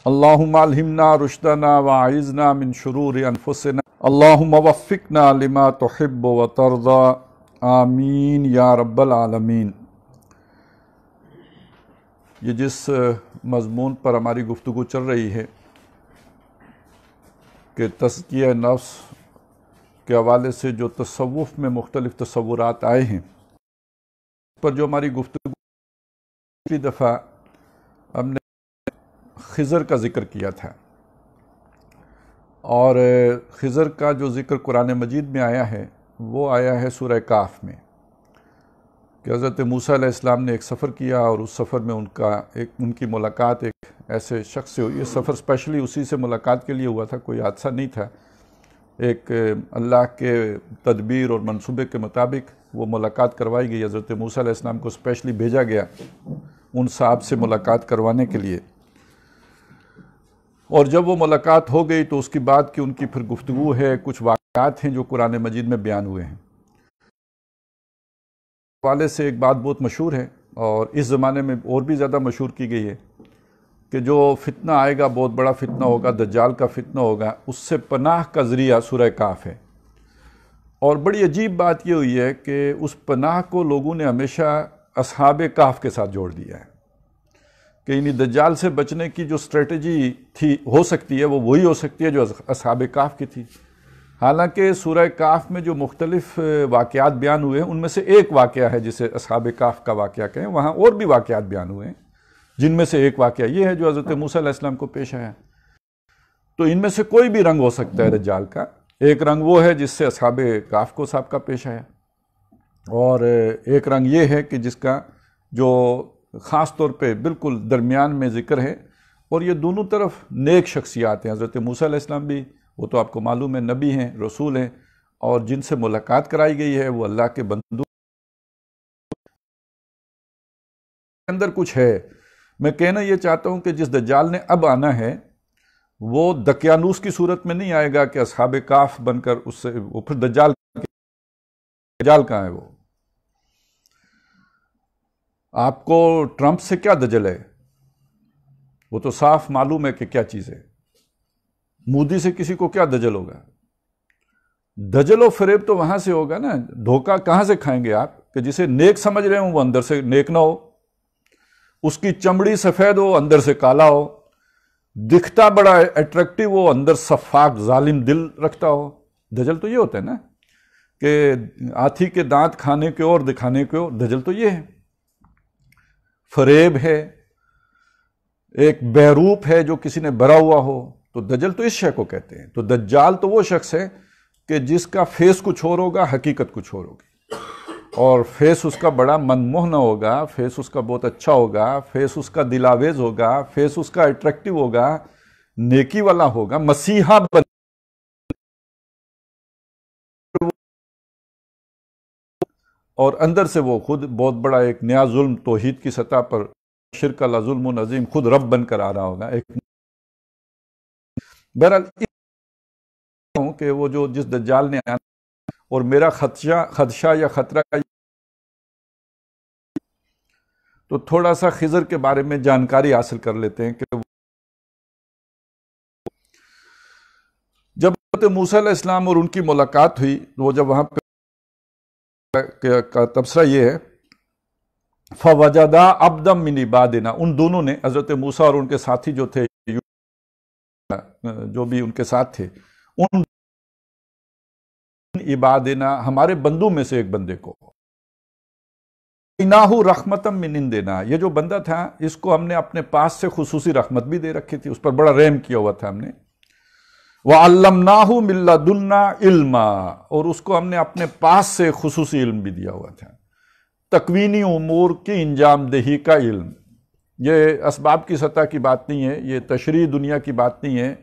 اللہم الہمنا رشدنا وعیذنا من شرور انفسنا اللہم وفقنا لما تحب و ترضى آمین یا رب العالمین۔ یہ جس مضمون پر ہماری گفتگو چل رہی ہے کہ تزکیہ نفس کے حوالے سے جو تصوف میں مختلف تصورات آئے ہیں، پر جو ہماری گفتگو پچھلی دفعہ ہم نے خضر کا ذکر کیا تھا، اور خضر کا جو ذکر قرآن مجید میں آیا ہے وہ آیا ہے سورہ کاف میں، کہ حضرت موسیٰ علیہ السلام نے ایک سفر کیا اور اس سفر میں ان کی ملاقات ایک ایسے شخص سے ہوئی۔ یہ سفر اسپیشلی اسی سے ملاقات کے لیے ہوا تھا، کوئی حادثہ نہیں تھا۔ ایک اللہ کے تدبیر اور منصوبے کے مطابق وہ ملاقات کروائی گئی۔ حضرت موسیٰ علیہ السلام کو اسپیشلی بھیجا گیا ان صاحب سے ملاقات کروانے کے لیے، اور جب وہ ملاقات ہو گئی تو اس کی بعد کی ان کی پھر گفتگو ہے، کچھ واقعات ہیں جو قرآن مجید میں بیان ہوئے ہیں۔ حوالے سے ایک بات بہت مشہور ہے اور اس زمانے میں اور بھی زیادہ مشہور کی گئی ہے کہ جو فتنہ آئے گا، بہت بڑا فتنہ ہوگا، دجال کا فتنہ ہوگا، اس سے پناہ کا ذریعہ سورہ کاف ہے۔ اور بڑی عجیب بات یہ ہوئی ہے کہ اس پناہ کو لوگوں نے ہمیشہ اصحاب کہف کے ساتھ جوڑ دیا ہے، کہ یعنی دجال سے بچنے کی جو اسٹریٹجی تھی ہو سکتی ہے وہ وہی ہو سکتی ہے جو اصحاب کہف کی تھی۔ حالانکہ سورہ کاف میں جو مختلف واقعات بیان ہوئے ہیں ان میں سے ایک واقعہ ہے جسے اصحاب کہف کا واقعہ کہیں، وہاں اور بھی واقعات بیان ہوئے ہیں جن میں سے ایک واقعہ یہ ہے جو حضرت موسیٰ علیہ السلام کو پیش آیا۔ تو ان میں سے کوئی بھی رنگ ہو سکتا ہے دجال کا۔ ایک رنگ وہ ہے جس سے اصحاب کہف کو صاحب کا پیش آیا، اور ایک رنگ یہ ہے کہ جس کا جو خاص طور پہ بالکل درمیان میں ذکر ہے، اور یہ دونوں طرف نیک شخصیات ہیں۔ حضرت موسیٰ علیہ السلام بھی، وہ تو آپ کو معلوم ہے، نبی ہیں، رسول ہیں، اور جن سے ملاقات کرائی گئی ہے وہ اللہ کے بندوں کے اندر کچھ ہے۔ میں کہنا یہ چاہتا ہوں کہ جس دجال نے اب آنا ہے وہ دقیانوس کی صورت میں نہیں آئے گا کہ اصحاب کہف بن کر اس سے وہ پھر دجال کہاں ہے؟ وہ آپ کو ٹرمپ سے کیا دجل ہے؟ وہ تو صاف معلوم ہے کہ کیا چیز ہے۔ مودی سے کسی کو کیا دجل ہوگا؟ دجل و فریب تو وہاں سے ہوگا نا۔ دھوکہ کہاں سے کھائیں گے آپ کہ جسے نیک سمجھ رہے ہوں وہ اندر سے نیک نہ ہو، اس کی چمڑی سفید ہو اندر سے کالا ہو، دکھتا بڑا اٹریکٹیو ہو اندر صفاق ظالم دل رکھتا ہو۔ دجل تو یہ ہوتا ہے نا کہ ہاتھی کے دانت کھانے کے اور دکھانے کے اور، دجل تو یہ ہے۔ فریب ہے، ایک بیروپ ہے جو کسی نے بھرا ہوا ہو، تو دجل تو اس شے کو کہتے ہیں۔ تو دجال تو وہ شخص ہے کہ جس کا فیس کچھ اور ہوگا، حقیقت کچھ اور ہوگی، اور فیس اس کا بڑا منموہنا ہوگا، فیس اس کا بہت اچھا ہوگا، فیس اس کا دلاویز ہوگا، فیس اس کا اٹریکٹیو ہوگا، نیکی والا ہوگا، مسیحا بن، اور اندر سے وہ خود بہت بڑا ایک نیا ظلم توحید کی سطح پر، شرک اللہ ظلم و عظیم، خود رب بن کر آ رہا ہوگا۔ ایک بہرحال کہ وہ جو جس دجال نے آنا، اور میرا خدشہ یا خطرہ، تو تھوڑا سا خضر کے بارے میں جانکاری حاصل کر لیتے ہیں کہ جب حضرت موسیٰ علیہ السلام اور ان کی ملاقات ہوئی، وہ جب وہاں پہ کا تبصرہ یہ ہے فَوَجَدَا عَبْدًا مِّنْ عِبَادِنَا، ان دونوں نے، حضرت موسیٰ اور ان کے ساتھی جو تھے، جو بھی ان کے ساتھ تھے، ان عبادنا، ہمارے بندوں میں سے ایک بندے کو، اناہو رحمتم من عندنا، یہ جو بندہ تھا اس کو ہم نے اپنے پاس سے خصوصی رحمت بھی دے رکھی تھی، اس پر بڑا رحم کیا ہوا تھا ہم نے۔ وَعَلَّمْنَاهُ مِن لَّدُنَّا عِلْمًا، اور اس کو ہم نے اپنے پاس سے خصوصی علم بھی دیا ہوا تھا، تکوینی امور کی انجام دہی کا علم۔ یہ اسباب کی سطح کی بات نہیں ہے، یہ تشریعی دنیا کی بات نہیں ہے،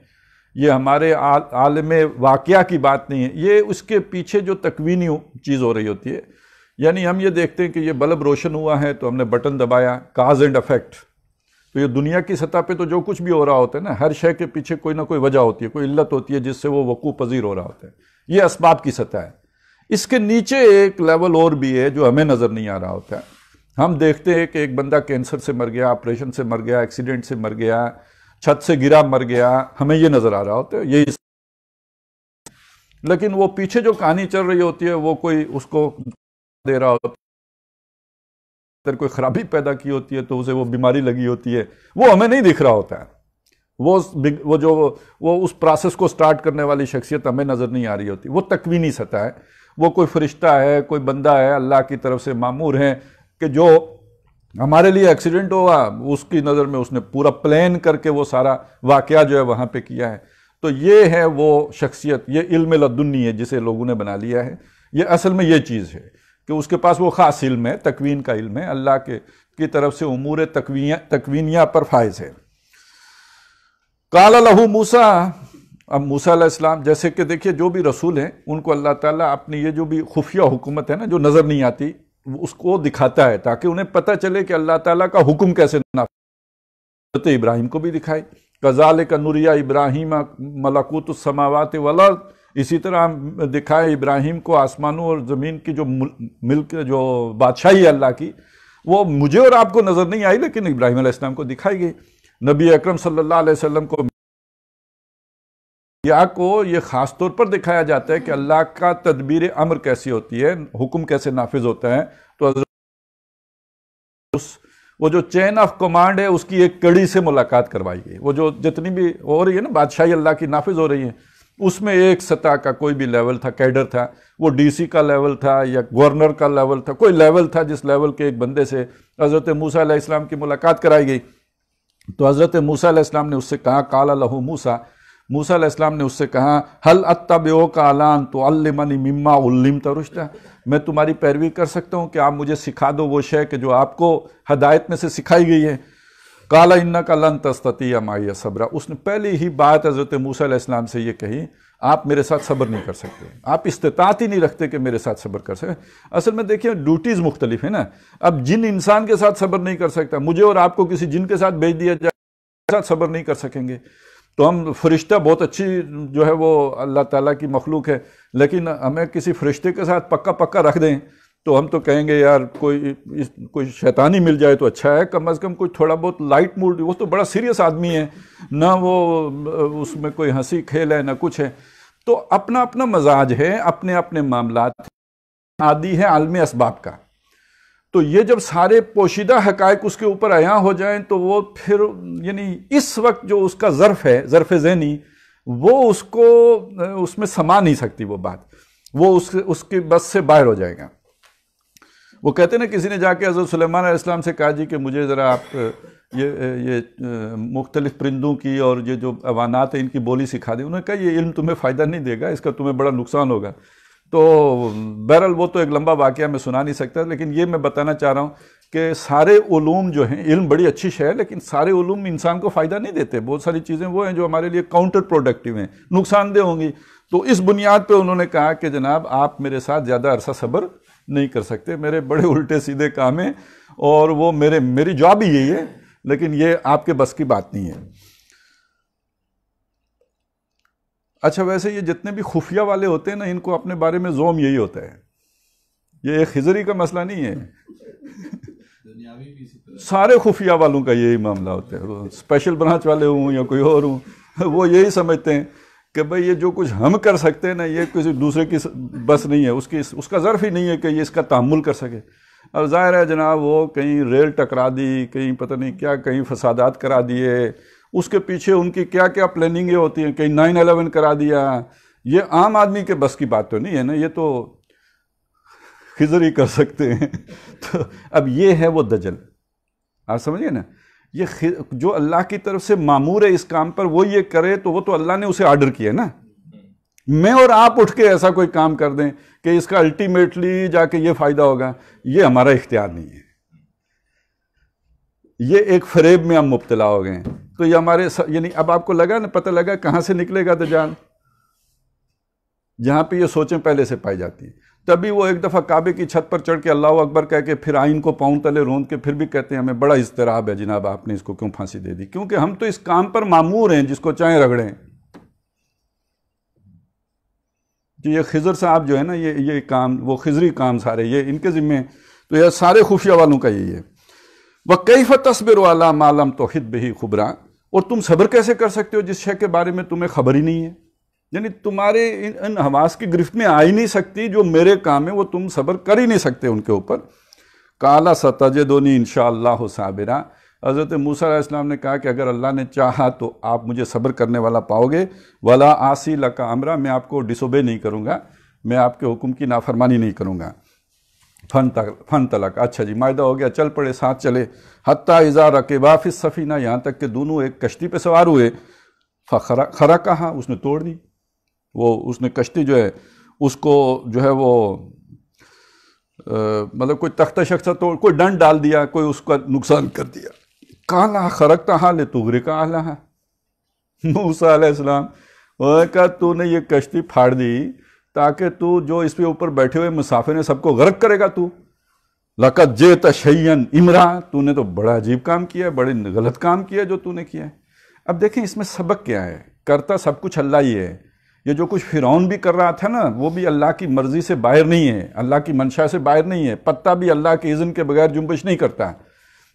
یہ ہمارے عالم واقعہ کی بات نہیں ہے، یہ اس کے پیچھے جو تکوینی چیز ہو رہی ہوتی ہے۔ یعنی ہم یہ دیکھتے ہیں کہ یہ بلب روشن ہوا ہے تو ہم نے بٹن دبایا، کاز اینڈ افیکٹ۔ تو یہ دنیا کی سطح پہ تو جو کچھ بھی ہو رہا ہوتا ہے نا، ہر شے کے پیچھے کوئی نہ کوئی وجہ ہوتی ہے، کوئی علت ہوتی ہے جس سے وہ وقوع پذیر ہو رہا ہوتا ہے۔ یہ اسباب کی سطح ہے۔ اس کے نیچے ایک لیول اور بھی ہے جو ہمیں نظر نہیں آ رہا ہوتا ہے۔ ہم دیکھتے ہیں کہ ایک بندہ کینسر سے مر گیا، آپریشن سے مر گیا، ایکسیڈنٹ سے مر گیا، چھت سے گرا مر گیا، ہمیں یہ نظر آ رہا ہوتا ہے یہی، لیکن وہ پیچھے جو کہانی چل رہی ہوتی ہے وہ کوئی اس کو دے رہا ہوتا ہے، کوئی خرابی پیدا کی ہوتی ہے تو اسے وہ بیماری لگی ہوتی ہے، وہ ہمیں نہیں دکھ رہا ہوتا ہے، وہ اس پروسیس کو سٹارٹ کرنے والی شخصیت ہمیں نظر نہیں آ رہی ہوتی، وہ تکوینی سطح ہے، وہ کوئی فرشتہ ہے، کوئی بندہ ہے اللہ کی طرف سے مامور ہے کہ جو ہمارے لیے ایکسیڈنٹ ہوا اس کی نظر میں اس نے پورا پلان کر کے وہ سارا واقعہ جو ہے وہاں پہ کیا ہے۔ تو یہ ہے وہ شخصیت، یہ علم لدنی ہے جسے لوگوں نے بنا لیا ہے، یہ اصل میں یہ چیز ہے کہ اس کے پاس وہ خاص علم ہے، تکوین کا علم ہے، اللہ کی طرف سے امور تکوینیہ پر فائز ہے۔ قال لہ موسیٰ، اب موسیٰ علیہ السلام، جیسے کہ دیکھیے جو بھی رسول ہیں ان کو اللہ تعالیٰ اپنی یہ جو بھی خفیہ حکومت ہے نا جو نظر نہیں آتی اس کو دکھاتا ہے تاکہ انہیں پتہ چلے کہ اللہ تعالیٰ کا حکم کیسے نافذ۔ حضرت ابراہیم کو بھی دکھائے، کذالک نری ابراہیم ملکوت السماوات والارض، اسی طرح ہم دکھائے ابراہیم کو آسمانوں اور زمین کی جو ملک جو بادشاہی ہے اللہ کی، وہ مجھے اور آپ کو نظر نہیں آئی لیکن ابراہیم علیہ السلام کو دکھائی گئی۔ نبی اکرم صلی اللہ علیہ وسلم کو یہ خاص طور پر دکھایا جاتا ہے کہ اللہ کا تدبیر امر کیسی ہوتی ہے، حکم کیسے نافذ ہوتا ہے۔ تو وہ جو چین آف کمانڈ ہے اس کی ایک کڑی سے ملاقات کروائی گئی، وہ جو جتنی بھی ہو رہی ہے نا بادشاہی اللہ کی نافذ ہو رہی ہے، اس میں ایک سطح کا کوئی بھی لیول تھا، کیڈر تھا، وہ ڈی سی کا لیول تھا یا گورنر کا لیول تھا، کوئی لیول تھا جس لیول کے ایک بندے سے حضرت موسیٰ علیہ السلام کی ملاقات کرائی گئی۔ تو حضرت موسیٰ علیہ السلام نے اس سے کہا، قال لہ موسیٰ، موسیٰ علیہ السلام نے اس سے کہا، هل اتبعک علی ان تعلمنی مما علمت رشدا، میں تمہاری پیروی کر سکتا ہوں کہ آپ مجھے سکھا دو وہ شے کہ جو آپ کو ہدایت میں سے سکھائی گئی ہے۔ قال انک لن تستطیع معی صبرا، اس نے پہلی ہی بات حضرت موسیٰ علیہ السلام سے یہ کہی، آپ میرے ساتھ صبر نہیں کر سکتے، آپ استطاعت ہی نہیں رکھتے کہ میرے ساتھ صبر کر سکتے۔ اصل میں دیکھیں ڈیوٹیز مختلف ہیں نا، اب جن انسان کے ساتھ صبر نہیں کر سکتا، مجھے اور آپ کو کسی جن کے ساتھ بھیج دیا جائے ساتھ صبر نہیں کر سکیں گے۔ تو ہم فرشتہ بہت اچھی جو ہے وہ اللہ تعالیٰ کی مخلوق ہے، لیکن ہمیں کسی فرشتے کے ساتھ پکا رکھ دیں تو ہم تو کہیں گے یار کوئی شیطانی مل جائے تو اچھا ہے، کم از کم کوئی تھوڑا بہت لائٹ موڈ، وہ تو بڑا سیریس آدمی ہے، نہ وہ اس میں کوئی ہنسی کھیل ہے نہ کچھ ہے۔ تو اپنا اپنا مزاج ہے، اپنے اپنے معاملات، عادی ہے عالم اسباب کا۔ تو یہ جب سارے پوشیدہ حقائق اس کے اوپر عیاں ہو جائیں تو وہ پھر یعنی اس وقت جو اس کا ظرف ہے، ظرف ذہنی، وہ اس میں سما نہیں سکتی وہ بات، وہ اس کے بس سے باہر ہو جائے گا۔ وہ کہتے ہیں نا کسی نے جا کے حضرت سلیمان علیہ السلام سے کہا جی کہ مجھے ذرا آپ یہ مختلف پرندوں کی اور یہ جو حیوانات ہیں ان کی بولی سکھا دیں۔ انہوں نے کہا یہ علم تمہیں فائدہ نہیں دے گا، اس کا تمہیں بڑا نقصان ہوگا۔ تو بہرحال وہ تو ایک لمبا واقعہ میں سنا نہیں سکتا، لیکن یہ میں بتانا چاہ رہا ہوں کہ سارے علوم جو ہیں، علم بڑی اچھی شے ہے لیکن سارے علوم انسان کو فائدہ نہیں دیتے، بہت ساری چیزیں وہ ہیں جو ہمارے لیے کاؤنٹر پروڈکٹیو ہیں، نقصان دہ ہوں گی۔ تو اس بنیاد پہ انہوں نے کہا کہ جناب آپ میرے ساتھ زیادہ عرصہ صبر نہیں کر سکتے، میرے بڑے الٹے سیدھے کام ہیں اور وہ میری جاب ہی یہی ہے، لیکن یہ آپ کے بس کی بات نہیں ہے۔ اچھا ویسے یہ جتنے بھی خفیہ والے ہوتے ہیں نا، ان کو اپنے بارے میں زوم یہی ہوتا ہے، یہ ایک خضری کا مسئلہ نہیں ہے، سارے خفیہ والوں کا یہی معاملہ ہوتا ہے، اسپیشل برانچ والے ہوں یا کوئی اور ہوں، وہ یہی سمجھتے ہیں کہ بھئی یہ جو کچھ ہم کر سکتے ہیں نا یہ کسی دوسرے کی بس نہیں ہے، اس کا ظرف ہی نہیں ہے کہ یہ اس کا تحمل کر سکے۔ اب ظاہر ہے جناب وہ کہیں ریل ٹکرا دی، کہیں پتہ نہیں کیا، کہیں فسادات کرا دیے، اس کے پیچھے ان کی کیا کیا پلاننگیں ہوتی ہیں، کہیں 9/11 کرا دیا، یہ عام آدمی کے بس کی بات تو نہیں ہے نا، یہ تو خضر ہی کر سکتے ہیں۔ تو اب یہ ہے وہ دجل، آپ سمجھئے نا، یہ جو اللہ کی طرف سے مامور ہے اس کام پر، وہ یہ کرے تو وہ تو اللہ نے اسے آرڈر کیا نا، میں اور آپ اٹھ کے ایسا کوئی کام کر دیں کہ اس کا الٹیمیٹلی جا کے یہ فائدہ ہوگا، یہ ہمارا اختیار نہیں ہے، یہ ایک فریب میں ہم مبتلا ہو گئے ہیں۔ تو یہ ہمارے یعنی اب آپ کو لگا نا، پتہ لگا کہاں سے نکلے گا دجال، جہاں پہ یہ سوچیں پہلے سے پائی جاتی ہیں۔ تبھی وہ ایک دفعہ کعبے کی چھت پر چڑھ کے اللہ اکبر کہہ کے پھر آئین کو پاؤں تلے روند کے پھر بھی کہتے ہیں ہمیں بڑا اضطراب ہے جناب، آپ نے اس کو کیوں پھانسی دے دی، کیونکہ ہم تو اس کام پر مامور ہیں جس کو چاہیں رگڑیں۔ کہ یہ خضر صاحب جو ہے نا، یہ کام، وہ خضری کام سارے یہ ان کے ذمہ ہیں، تو یہ سارے خفیہ والوں کا یہی ہے۔ وَكَيْفَ تَصْبِرُ عَلَىٰ مَا لَمْ تُحِطْ بِهِ خُبْرًا، اور تم صبر کیسے کر سکتے ہو جس شے کے بارے میں تمہیں خبر ہی نہیں ہے؟ یعنی تمہارے ان حواس کی گرفت میں آ ہی نہیں سکتی، جو میرے کام ہے وہ تم صبر کر ہی نہیں سکتے ان کے اوپر۔ قال ستجدنی انشاءاللہ صابرا، حضرت موسیٰ علیہ السلام نے کہا کہ اگر اللہ نے چاہا تو آپ مجھے صبر کرنے والا پاؤ گے، ولا عاصی لک امرا، میں آپ کو ڈس اوبے نہیں کروں گا، میں آپ کے حکم کی نافرمانی نہیں کروں گا۔ فن تلک، اچھا جی معاہدہ ہو گیا، چل پڑے، ساتھ چلے، حتیٰ اذا رکبا فی السفینہ، یہاں تک کہ دونوں ایک کشتی پہ سوار ہوئے، فخرقھا، اس نے توڑ دی، اس نے کشتی جو ہے اس کو جو ہے وہ مطلب کوئی تختہ شخصہ توڑ، کوئی ڈنڈ ڈال دیا، کوئی اس کا نقصان کر دیا۔ قال خرقتھا لتغرق اہلھا، موسیٰ علیہ السلام وہ کہا تو نے یہ کشتی پھاڑ دی تاکہ تو جو اس پہ اوپر بیٹھے ہوئے مسافر ہیں سب کو غرق کرے گا تو۔ لقد جئت شیئا امرا، تو نے تو بڑا عجیب کام کیا ہے، بڑے غلط کام کیا ہے جو تو نے کیا ہے۔ اب دیکھیں اس میں سبق کیا ہے، کرتا سب کچھ اللہ ہی ہے۔ یہ جو کچھ فرعون بھی کر رہا تھا نا، وہ بھی اللہ کی مرضی سے باہر نہیں ہے، اللہ کی منشا سے باہر نہیں ہے، پتا بھی اللہ کے اذن کے بغیر جنبش نہیں کرتا۔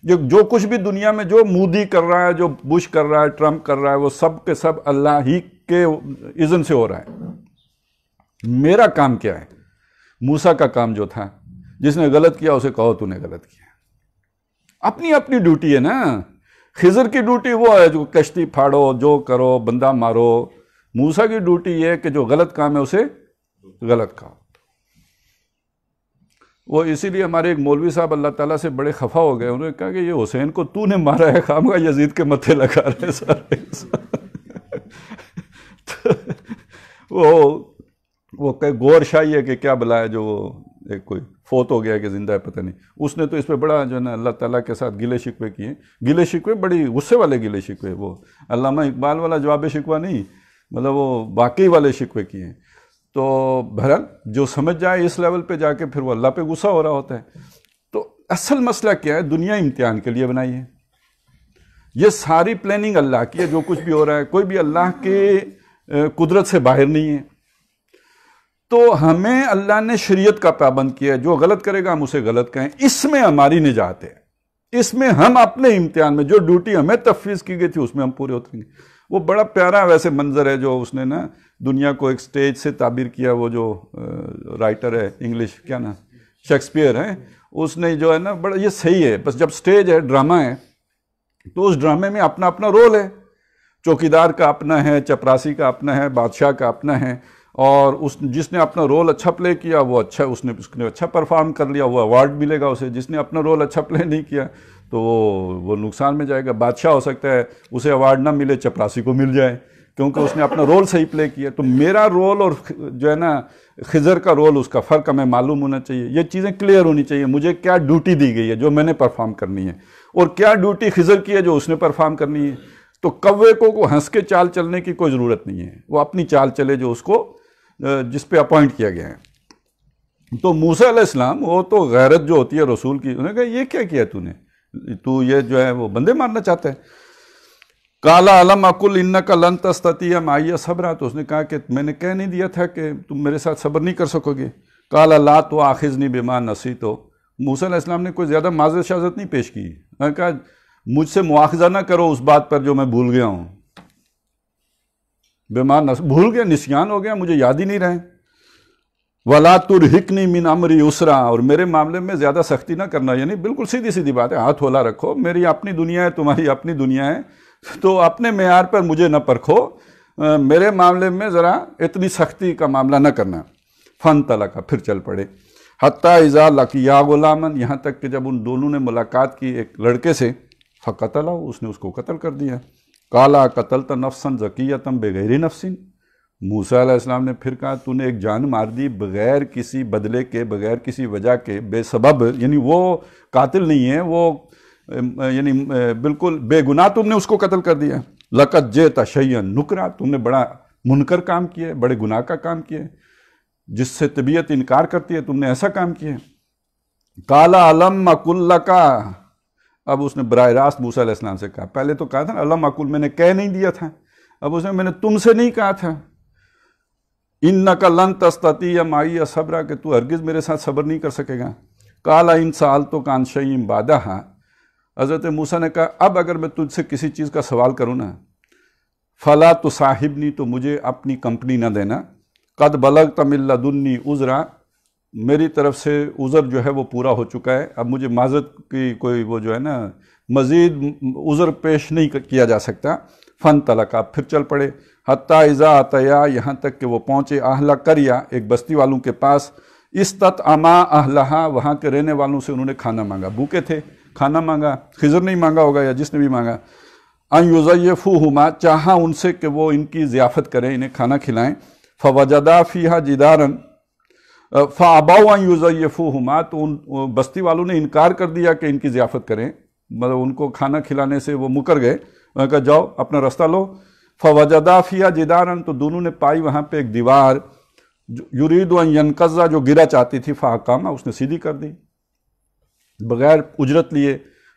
جو کچھ بھی دنیا میں جو مودی کر رہا ہے، جو بش کر رہا ہے، ٹرمپ کر رہا ہے، وہ سب کے سب اللہ ہی کے اذن سے ہو رہا ہے۔ میرا کام کیا ہے؟ موسیٰ کا کام جو تھا، جس نے غلط کیا اسے کہو تو نے غلط کیا، اپنی اپنی ڈیوٹی ہے نا۔ خضر کی ڈیوٹی وہ ہے جو کشتی پھاڑو، جو کرو، بندہ مارو۔ موسیٰ کی ڈیوٹی یہ ہے کہ جو غلط کام ہے اسے غلط کہو۔ وہ اسی لیے ہمارے ایک مولوی صاحب اللہ تعالیٰ سے بڑے خفا ہو گئے، انہوں نے کہا کہ یہ حسین کو تو نے مارا ہے، خامخواہ یزید کے متھے لگا رہے سارے۔ وہ کہ گور شاہی ہے کہ کیا بلا ہے، جو ایک کوئی فوت ہو گیا کہ زندہ ہے پتہ نہیں، اس نے تو اس پہ بڑا جو ہے نا اللہ تعالیٰ کے ساتھ گلے شکوے کیے، گلے شکوے بڑی غصے والے گلے شکوے، وہ علامہ اقبال والا جواب شکوہ نہیں، مطلب وہ واقعی والے شکوے کیے۔ تو بہرحال جو سمجھ جائے اس لیول پہ جا کے پھر وہ اللہ پہ غصہ ہو رہا ہوتا ہے۔ تو اصل مسئلہ کیا ہے؟ دنیا امتحان کے لیے بنائی ہے، یہ ساری پلاننگ اللہ کی ہے، جو کچھ بھی ہو رہا ہے کوئی بھی اللہ کے قدرت سے باہر نہیں ہے۔ تو ہمیں اللہ نے شریعت کا پابند کیا ہے، جو غلط کرے گا ہم اسے غلط کہیں، اس میں ہماری نجات ہے، اس میں ہم اپنے امتحان میں جو ڈیوٹی ہمیں تفویض کی گئی تھی اس میں ہم پورے اتریں گے۔ وہ بڑا پیارا ویسے منظر ہے جو اس نے نا دنیا کو ایک سٹیج سے تعبیر کیا، وہ جو رائٹر ہے انگلش، کیا نا، شیکسپیئر ہے، اس نے جو ہے نا بڑا یہ صحیح ہے، بس جب سٹیج ہے، ڈرامہ ہے، تو اس ڈرامے میں اپنا اپنا رول ہے، چوکیدار کا اپنا ہے، چپراسی کا اپنا ہے، بادشاہ کا اپنا ہے، اور جس نے اپنا رول اچھا پلے کیا وہ اچھا، اس نے اچھا پرفارم کر لیا، وہ ایوارڈ ملے گا اسے۔ جس نے اپنا رول اچھا پلے نہیں کیا تو وہ نقصان میں جائے گا۔ بادشاہ ہو سکتا ہے اسے ایوارڈ نہ ملے، چپراسی کو مل جائے، کیونکہ اس نے اپنا رول صحیح پلے کیا۔ تو میرا رول اور جو ہے نا خضر کا رول، اس کا فرق ہمیں معلوم ہونا چاہیے، یہ چیزیں کلیئر ہونی چاہیے، مجھے کیا ڈیوٹی دی گئی ہے جو میں نے پرفارم کرنی ہے، اور کیا ڈیوٹی خضر کی ہے جو اس نے پرفارم کرنی ہے۔ تو کوے کو ہنس کے چال چلنے کی کوئی ضرورت نہیں ہے، وہ اپنی چال چلے جو اس کو جس پہ اپوائنٹ کیا گیا ہے۔ تو موسیٰ علیہ السلام، وہ تو غیرت جو ہوتی ہے رسول کی، انہوں نے کہا یہ کیا کیا تو یہ جو ہے وہ بندے مارنا چاہتا ہے۔ قال الم اقل انک لن تستطیع معی صبرا، تو اس نے کہا کہ میں نے کہہ نہیں دیا تھا کہ تم میرے ساتھ صبر نہیں کر سکو گے۔ قال لا تؤاخذنی بما نسیت، موسیٰ علیہ السلام نے کوئی زیادہ معذرت شاذت نہیں پیش کی، میں نے کہا مجھ سے مواخذہ نہ کرو اس بات پر جو میں بھول گیا ہوں، بھول گیا، نسیان ہو گیا، مجھے یاد ہی نہیں رہے۔ وَلَا تُرْهِقْنِي مِنْ أَمْرِي يُسْرًا، اور میرے معاملے میں زیادہ سختی نہ کرنا، یعنی بالکل سیدھی سیدھی بات ہے، ہاتھ ہولا رکھو، میری اپنی دنیا ہے، تمہاری اپنی دنیا ہے، تو اپنے معیار پر مجھے نہ پرکھو، میرے معاملے میں ذرا اتنی سختی کا معاملہ نہ کرنا۔ فَانْطَلَقَا، پھر چل پڑے، حَتَّىٰ إِذَا لَقِيَا غُلَامًا، یہاں تک کہ جب ان دونوں نے ملاقات کی ایک لڑکے سے، فَقَتَلَهُ، اس نے اس کو قتل کر دیا۔ قَالَ قَتَلْتَ نَفْسًا زَكِيَّةً بِغَيْرِ نَفْسٍ، موسیٰ علیہ السلام نے پھر کہا تو نے ایک جان مار دی بغیر کسی بدلے کے، بغیر کسی وجہ کے، بے سبب، یعنی وہ قاتل نہیں ہے، وہ یعنی بالکل بے گناہ تم نے اس کو قتل کر دیا۔ لَقَدْ جِئْتَ شَيْئًا نُكْرًا، تم نے بڑا منکر کام کیا ہے، بڑے گناہ کا کام کیا ہے، جس سے طبیعت انکار کرتی ہے، تم نے ایسا کام کیا ہے۔ قَالَ أَلَمْ أَقُل لَّكَ، اب اس نے براہ راست موسیٰ علیہ السلام سے کہا، پہلے تو کہا تھا نا الم اقل، میں نے کہہ نہیں دیا تھا، اب اس نے میں نے تم سے نہیں کہا تھا، انک لن تستطیع معی صبرا، کہ تو ہرگز میرے ساتھ صبر نہیں کر سکے گا۔ قال ان سألتک عن شیء بعدها، حضرت موسیٰ نے کہا اب اگر میں تجھ سے کسی چیز کا سوال کروں نا، فلا تصاحبنی، تو مجھے اپنی کمپنی نہ دینا، قد بلغت من لدنی عذرا، میری طرف سے عذر جو ہے وہ پورا ہو چکا ہے، اب مجھے معذرت کی کوئی وہ جو ہے نا مزید عذر پیش نہیں کیا جا سکتا۔ فانطلقا، پھر چل پڑے، حتیٰ اذا اتیا، یہاں تک کہ وہ پہنچے اہل قریہ، ایک بستی والوں کے پاس، استطعما اہلہا، وہاں کے رہنے والوں سے انہوں نے کھانا مانگا، بھوکے تھے، کھانا مانگا، خضر نہیں مانگا ہوگا یا جس نے بھی مانگا، ان یضیفوہما، چاہا ان سے کہ وہ ان کی ضیافت کریں، انہیں کھانا کھلائیں، فوجدا فیہا جدارا فابوا ان یضیفوہما، تو ان بستی والوں نے انکار کر دیا کہ ان کی ضیافت کریں، مطلب ان کو کھانا کھلانے سے وہ مکر گئے، انہوں نے کہا جاؤ اپنا رستہ لو۔ فوجدا فیہا جدارا، تو دونوں نے پائی وہاں پہ ایک دیوار، یرید ان ینقض، جو گرا چاہتی تھی، فاقامہ، اس نے سیدھی کر دی بغیر اجرت لیے۔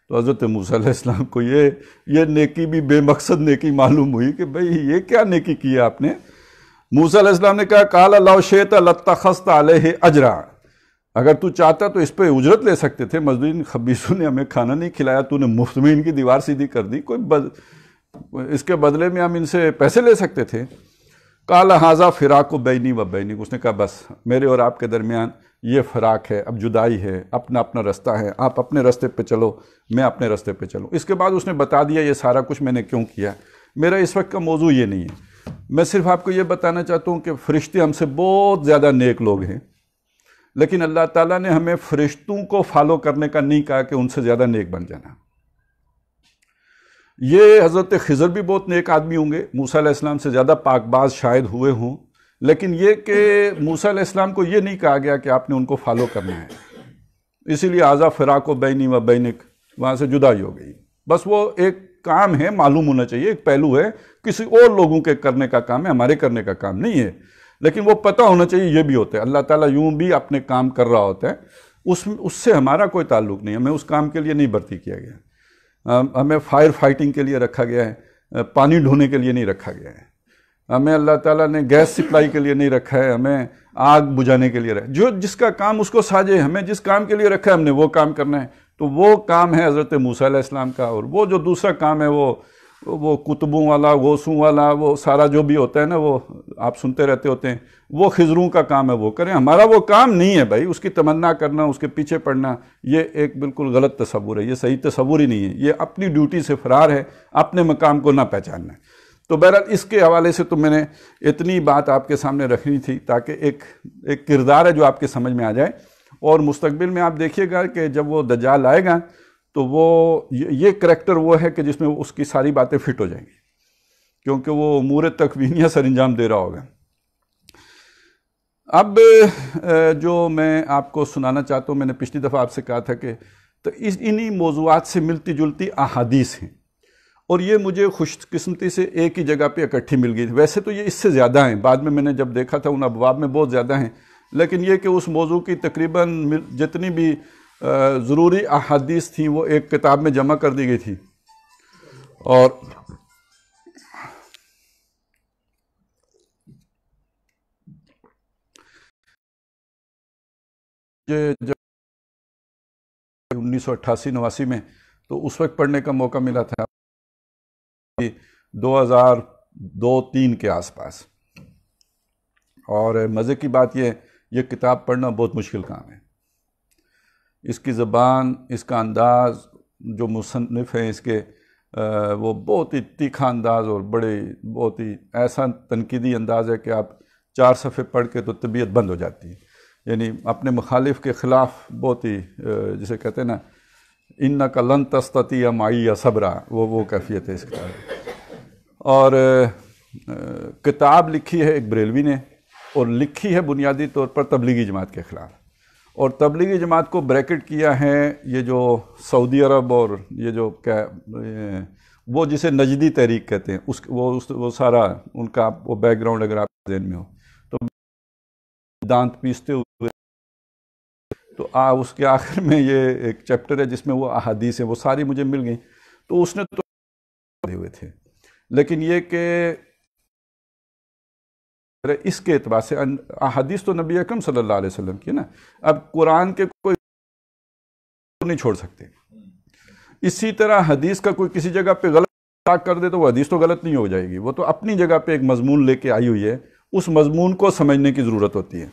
تو حضرت موسیٰ علیہ السلام کو یہ نیکی بھی بے مقصد نیکی معلوم ہوئی کہ بھئی یہ کیا نیکی کی ہے آپ نے۔ موسیٰ علیہ السلام نے کہا قال لو شئت لاتخذت علیہ اجرا، اگر تو چاہتا تو اس پہ اجرت لے سکتے تھے، مزدورین خبیثوں نے ہمیں کھانا نہیں کھلایا، تو نے مفت میں ان کی دیوار سیدھی کر دی، اس کے بدلے میں ہم ان سے پیسے لے سکتے تھے۔ قال ھذا فراق بینی و بینک، اس نے کہا بس میرے اور آپ کے درمیان یہ فراق ہے، اب جدائی ہے، اپنا اپنا رستہ ہے، آپ اپنے رستے پہ چلو، میں اپنے رستے پہ چلوں۔ اس کے بعد اس نے بتا دیا یہ سارا کچھ میں نے کیوں کیا۔ میرا اس وقت کا موضوع یہ نہیں ہے، میں صرف آپ کو یہ بتانا چاہتا ہوں کہ فرشتے ہم سے بہت زیادہ نیک لوگ ہیں، لیکن اللہ تعالیٰ نے ہمیں فرشتوں کو فالو کرنے کا نہیں کہا کہ ان سے زیادہ نیک بن جانا۔ یہ حضرت خضر بھی بہت نیک آدمی ہوں گے، موسیٰ علیہ السلام سے زیادہ پاک باز شاید ہوئے ہوں، لیکن یہ کہ موسیٰ علیہ السلام کو یہ نہیں کہا گیا کہ آپ نے ان کو فالو کرنا ہے، اسی لیے ھذا فراق بینی و بینک، وہاں سے جدائی ہو گئی۔ بس وہ ایک کام ہے، معلوم ہونا چاہیے، ایک پہلو ہے، کسی اور لوگوں کے کرنے کا کام ہے، ہمارے کرنے کا کام نہیں ہے، لیکن وہ پتہ ہونا چاہیے یہ بھی ہوتا ہے، اللہ تعالیٰ یوں بھی اپنے کام کر رہا ہوتا ہے، اس سے ہمارا کوئی تعلق نہیں، ہمیں اس کام کے لیے نہیں بھرتی کیا گیا، ہمیں فائر فائٹنگ کے لیے رکھا گیا ہے، پانی ڈھونے کے لیے نہیں رکھا گیا ہے، ہمیں اللہ تعالیٰ نے گیس سپلائی کے لیے نہیں رکھا ہے، ہمیں آگ بجھانے کے لیے رکھا ہے، جو جس کا کام اس کو ساجے، ہمیں جس کام کے لیے رکھا ہے ہم نے وہ کام کرنا ہے، تو وہ کام ہے حضرت موسیٰ علیہ السلام کا۔ اور وہ جو دوسرا کام ہے وہ کتبوں والا، غوثوں والا، وہ سارا جو بھی ہوتا ہے نا، وہ آپ سنتے رہتے ہوتے ہیں، وہ خضروں کا کام ہے، وہ کریں، ہمارا وہ کام نہیں ہے بھائی، اس کی تمنا کرنا، اس کے پیچھے پڑنا، یہ ایک بالکل غلط تصور ہے، یہ صحیح تصور ہی نہیں ہے، یہ اپنی ڈیوٹی سے فرار ہے، اپنے مقام کو نہ پہچاننا ہے۔ تو بہرحال اس کے حوالے سے تو میں نے اتنی بات آپ کے سامنے رکھنی تھی تاکہ ایک کردار ہے جو آپ کے سمجھ میں آ جائے، اور مستقبل میں آپ دیکھیے گا کہ جب وہ دجال آئے گا تو وہ یہ کریکٹر وہ ہے کہ جس میں اس کی ساری باتیں فٹ ہو جائیں گی، کیونکہ وہ امور تکوینیہ سر انجام دے رہا ہوگا۔ اب جو میں آپ کو سنانا چاہتا ہوں، میں نے پچھلی دفعہ آپ سے کہا تھا کہ تو انہی موضوعات سے ملتی جلتی احادیث ہیں، اور یہ مجھے خوش قسمتی سے ایک ہی جگہ پہ اکٹھی مل گئی تھی، ویسے تو یہ اس سے زیادہ ہیں، بعد میں نے جب دیکھا تھا ان ابواب میں بہت زیادہ ہیں، لیکن یہ کہ اس موضوع کی تقریباً جتنی بھی ضروری احادیث تھیں وہ ایک کتاب میں جمع کر دی گئی تھی، اور جب 1988-89 میں تو اس وقت پڑھنے کا موقع ملا تھا 2002-03 کے آس پاس، اور مزے کی بات یہ کتاب پڑھنا بہت مشکل کام ہے، اس کی زبان، اس کا انداز، جو مصنف ہیں اس کے وہ بہت ہی تیکھا انداز، اور بہت ہی ایسا تنقیدی انداز ہے کہ آپ 4 صفحے پڑھ کے تو طبیعت بند ہو جاتی ہے، یعنی اپنے مخالف کے خلاف بہت ہی جسے کہتے ہیں نا اِنَّكَ لَن تَسْتَطِيعَ مَعِيَ صَبْرًا، وہ کیفیت ہے اس کتاب۔ اور کتاب لکھی ہے ایک بریلوی نے، اور لکھی ہے بنیادی طور پر تبلیغی جماعت کے خلاف، اور تبلیغی جماعت کو بریکٹ کیا ہے یہ جو سعودی عرب اور یہ جو وہ جسے نجدی تحریک کہتے ہیں، وہ سارا ان کا وہ بیک گراؤنڈ اگر آپ ذہن میں ہو تو دانت پیستے ہوئے، تو اس کے آخر میں یہ ایک چیپٹر ہے جس میں وہ احادیث ہیں، وہ ساری مجھے مل گئیں، تو اس نے تو ہوئے تھے، لیکن یہ کہ اس کے اعتبار سے احادیث تو نبی اکرم صلی اللہ علیہ وسلم کی نا، اب قرآن کے کوئی نہیں چھوڑ سکتے، اسی طرح حدیث کا کوئی کسی جگہ پہ غلط کر دے تو وہ حدیث تو غلط نہیں ہو جائے گی، وہ تو اپنی جگہ پہ ایک مضمون لے کے آئی ہوئی ہے، اس مضمون کو سمجھنے کی ضرورت ہوتی ہے۔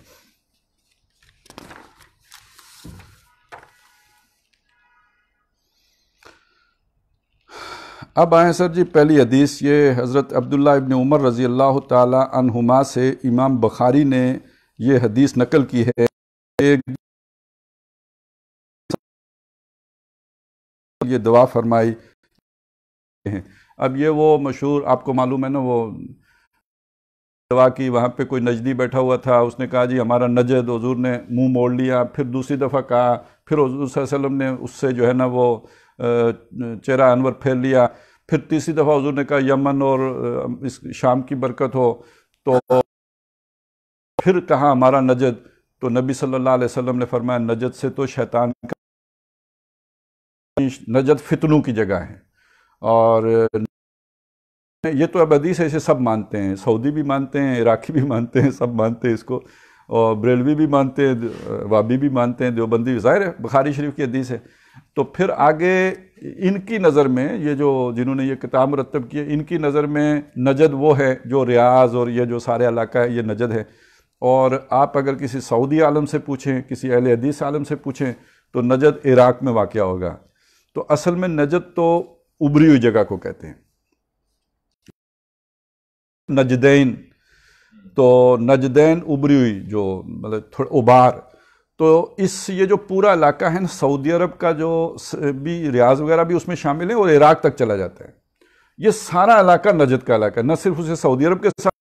اب آئیں سر جی، پہلی حدیث یہ حضرت عبداللہ ابن عمر رضی اللہ تعالی عنہما سے امام بخاری نے یہ حدیث نقل کی ہے۔ یہ دعا فرمائی ہے۔ اب یہ وہ مشہور، آپ کو معلوم ہے نا، وہ دعا کی، وہاں پہ کوئی نجدی بیٹھا ہوا تھا، اس نے کہا جی ہمارا نجد، حضور نے منہ موڑ لیا، پھر دوسری دفعہ کہا، پھر حضور صلی اللہ علیہ وسلم نے اس سے جو ہے نا وہ چہرہ انور پھیر لیا، پھر تیسری دفعہ حضور نے کہا یمن اور اس شام کی برکت ہو، تو پھر کہا ہمارا نجد، تو نبی صلی اللہ علیہ وسلم نے فرمایا نجد سے تو شیطان کا، نجد فتنوں کی جگہ ہے۔ اور یہ تو اب حدیث ہے، اسے سب مانتے ہیں، سعودی بھی مانتے ہیں، عراقی بھی مانتے ہیں، سب مانتے ہیں اس کو، اور بریلوی بھی مانتے ہیں، وابی بھی مانتے ہیں، دیوبندی، ظاہر ہے بخاری شریف کی حدیث ہے۔ تو پھر آگے ان کی نظر میں، یہ جو جنہوں نے یہ کتاب مرتب کی ہے، ان کی نظر میں نجد وہ ہے جو ریاض اور یہ جو سارے علاقہ ہے، یہ نجد ہے۔ اور آپ اگر کسی سعودی عالم سے پوچھیں، کسی اہل حدیث عالم سے پوچھیں، تو نجد عراق میں واقع ہوگا۔ تو اصل میں نجد تو ابری ہوئی جگہ کو کہتے ہیں، نجدین، تو نجدین ابری ہوئی، جو مطلب تھوڑا ابار۔ تو یہ جو پورا علاقہ ہے نا سعودی عرب کا، جو بھی ریاض وغیرہ بھی اس میں شامل ہے، اور عراق تک چلا جاتا ہے، یہ سارا علاقہ نجد کا علاقہ ہے۔ نہ صرف اسے سعودی عرب کے ساتھ،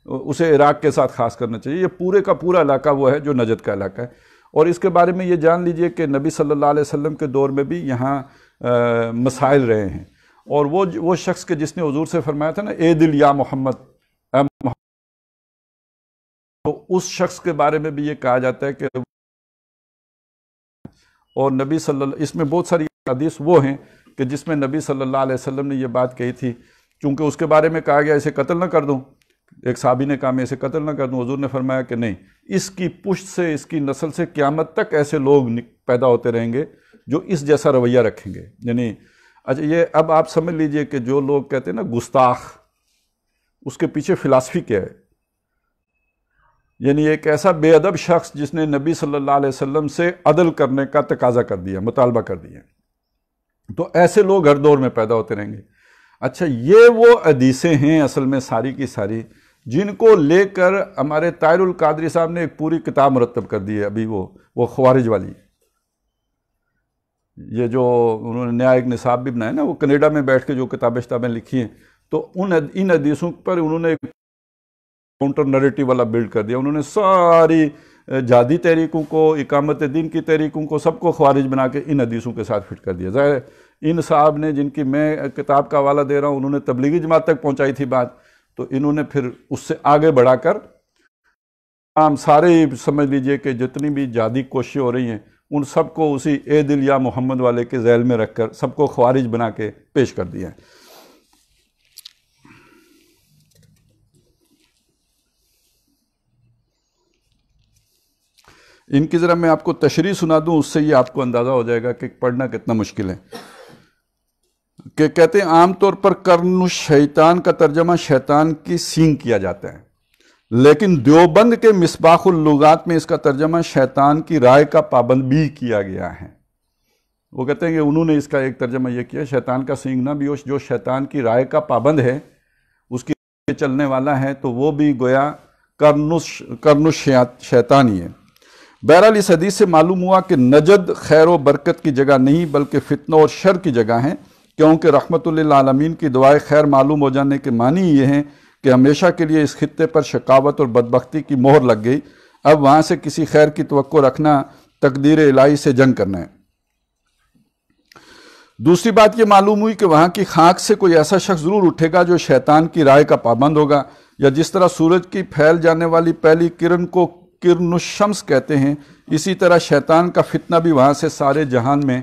اسے عراق کے ساتھ خاص کرنا چاہیے، یہ پورے کا پورا علاقہ وہ ہے جو نجد کا علاقہ ہے۔ اور اس کے بارے میں یہ جان لیجئے کہ نبی صلی اللہ علیہ وسلم کے دور میں بھی یہاں مسائل رہے ہیں، اور وہ شخص کے جس نے حضور سے فرمایا تھا نا اے دل یا محمد، اے محمد، تو اس شخص کے بارے میں بھی یہ کہا جاتا ہے کہ، اور نبی صلی اللہ، اس میں بہت ساری حدیث وہ ہیں کہ جس میں نبی صلی اللہ علیہ وسلم نے یہ بات کہی تھی، چونکہ اس کے بارے میں کہا گیا اسے قتل نہ کر دوں، ایک صحابی نے کہا میں اسے قتل نہ کر دوں، حضور نے فرمایا کہ نہیں، اس کی پشت سے، اس کی نسل سے قیامت تک ایسے لوگ پیدا ہوتے رہیں گے جو اس جیسا رویہ رکھیں گے۔ یعنی اچھا، یہ اب آپ سمجھ لیجئے کہ جو لوگ کہتے ہیں نا گستاخ، اس کے پیچھے فلسفی کیا ہے؟ یعنی ایک ایسا بے ادب شخص جس نے نبی صلی اللہ علیہ وسلم سے عدل کرنے کا تقاضا کر دیا، مطالبہ کر دیا، تو ایسے لوگ ہر دور میں پیدا ہوتے رہیں گے۔ اچھا، یہ وہ حدیثیں ہیں اصل میں ساری کی ساری، جن کو لے کر ہمارے طاہر القادری صاحب نے ایک پوری کتاب مرتب کر دی ہے ابھی، وہ خوارج والی، یہ جو انہوں نے نیا ایک نصاب بھی بنایا نا، وہ کینیڈا میں بیٹھ کے جو کتابیں لکھی ہیں، تو ان حدیثوں پر انہوں نے ایک کاؤنٹر نریٹو والا بلڈ کر دیا۔ انہوں نے ساری جہادی تحریکوں کو، اقامت دین کی تحریکوں کو، سب کو خوارج بنا کے ان حدیثوں کے ساتھ فٹ کر دیا۔ ظاہر ان صاحب نے، جن کی میں کتاب کا حوالہ دے رہا ہوں، انہوں نے تبلیغی جماعت تک پہنچائی تھی بات، تو انہوں نے پھر اس سے آگے بڑھا کر ہم سارے سمجھ لیجئے کہ جتنی بھی جہادی کوششیں ہو رہی ہیں، ان سب کو اسی اے دل یا محمد والے کے ذیل میں رکھ کر سب کو خوارج بنا کے پیش کر دیا ہے۔ ان کی ذرا میں آپ کو تشریح سنا دوں، اس سے یہ آپ کو اندازہ ہو جائے گا کہ پڑھنا کتنا مشکل ہے۔ کہ کہتے ہیں عام طور پر قرن الشیطان کا ترجمہ شیطان کی سینگ کیا جاتا ہے، لیکن دیوبند کے مصباح اللغات میں اس کا ترجمہ شیطان کی رائے کا پابند بھی کیا گیا ہے۔ وہ کہتے ہیں کہ انہوں نے اس کا ایک ترجمہ یہ کیا، شیطان کا سینگنا بھی ہو، جو شیطان کی رائے کا پابند ہے، اس کی چلنے والا ہے، تو وہ بھی گویا قرن الشیطان ہی ہے۔ بہرحال اس حدیث سے معلوم ہوا کہ نجد خیر و برکت کی جگہ نہیں بلکہ فتنہ اور شر کی جگہ ہے، کیونکہ رحمت للعالمین کی دعائے خیر معلوم ہو جانے کے معنی یہ ہیں کہ ہمیشہ کے لیے اس خطے پر شقاوت اور بدبختی کی مہر لگ گئی، اب وہاں سے کسی خیر کی توقع رکھنا تقدیر الہی سے جنگ کرنا ہے۔ دوسری بات یہ معلوم ہوئی کہ وہاں کی خاک سے کوئی ایسا شخص ضرور اٹھے گا جو شیطان کی رائے کا پابند ہوگا، یا جس طرح سورج کی پھیل جانے والی پہلی کرن کو کرن الشمس کہتے ہیں، اسی طرح شیطان کا فتنہ بھی وہاں سے سارے جہان میں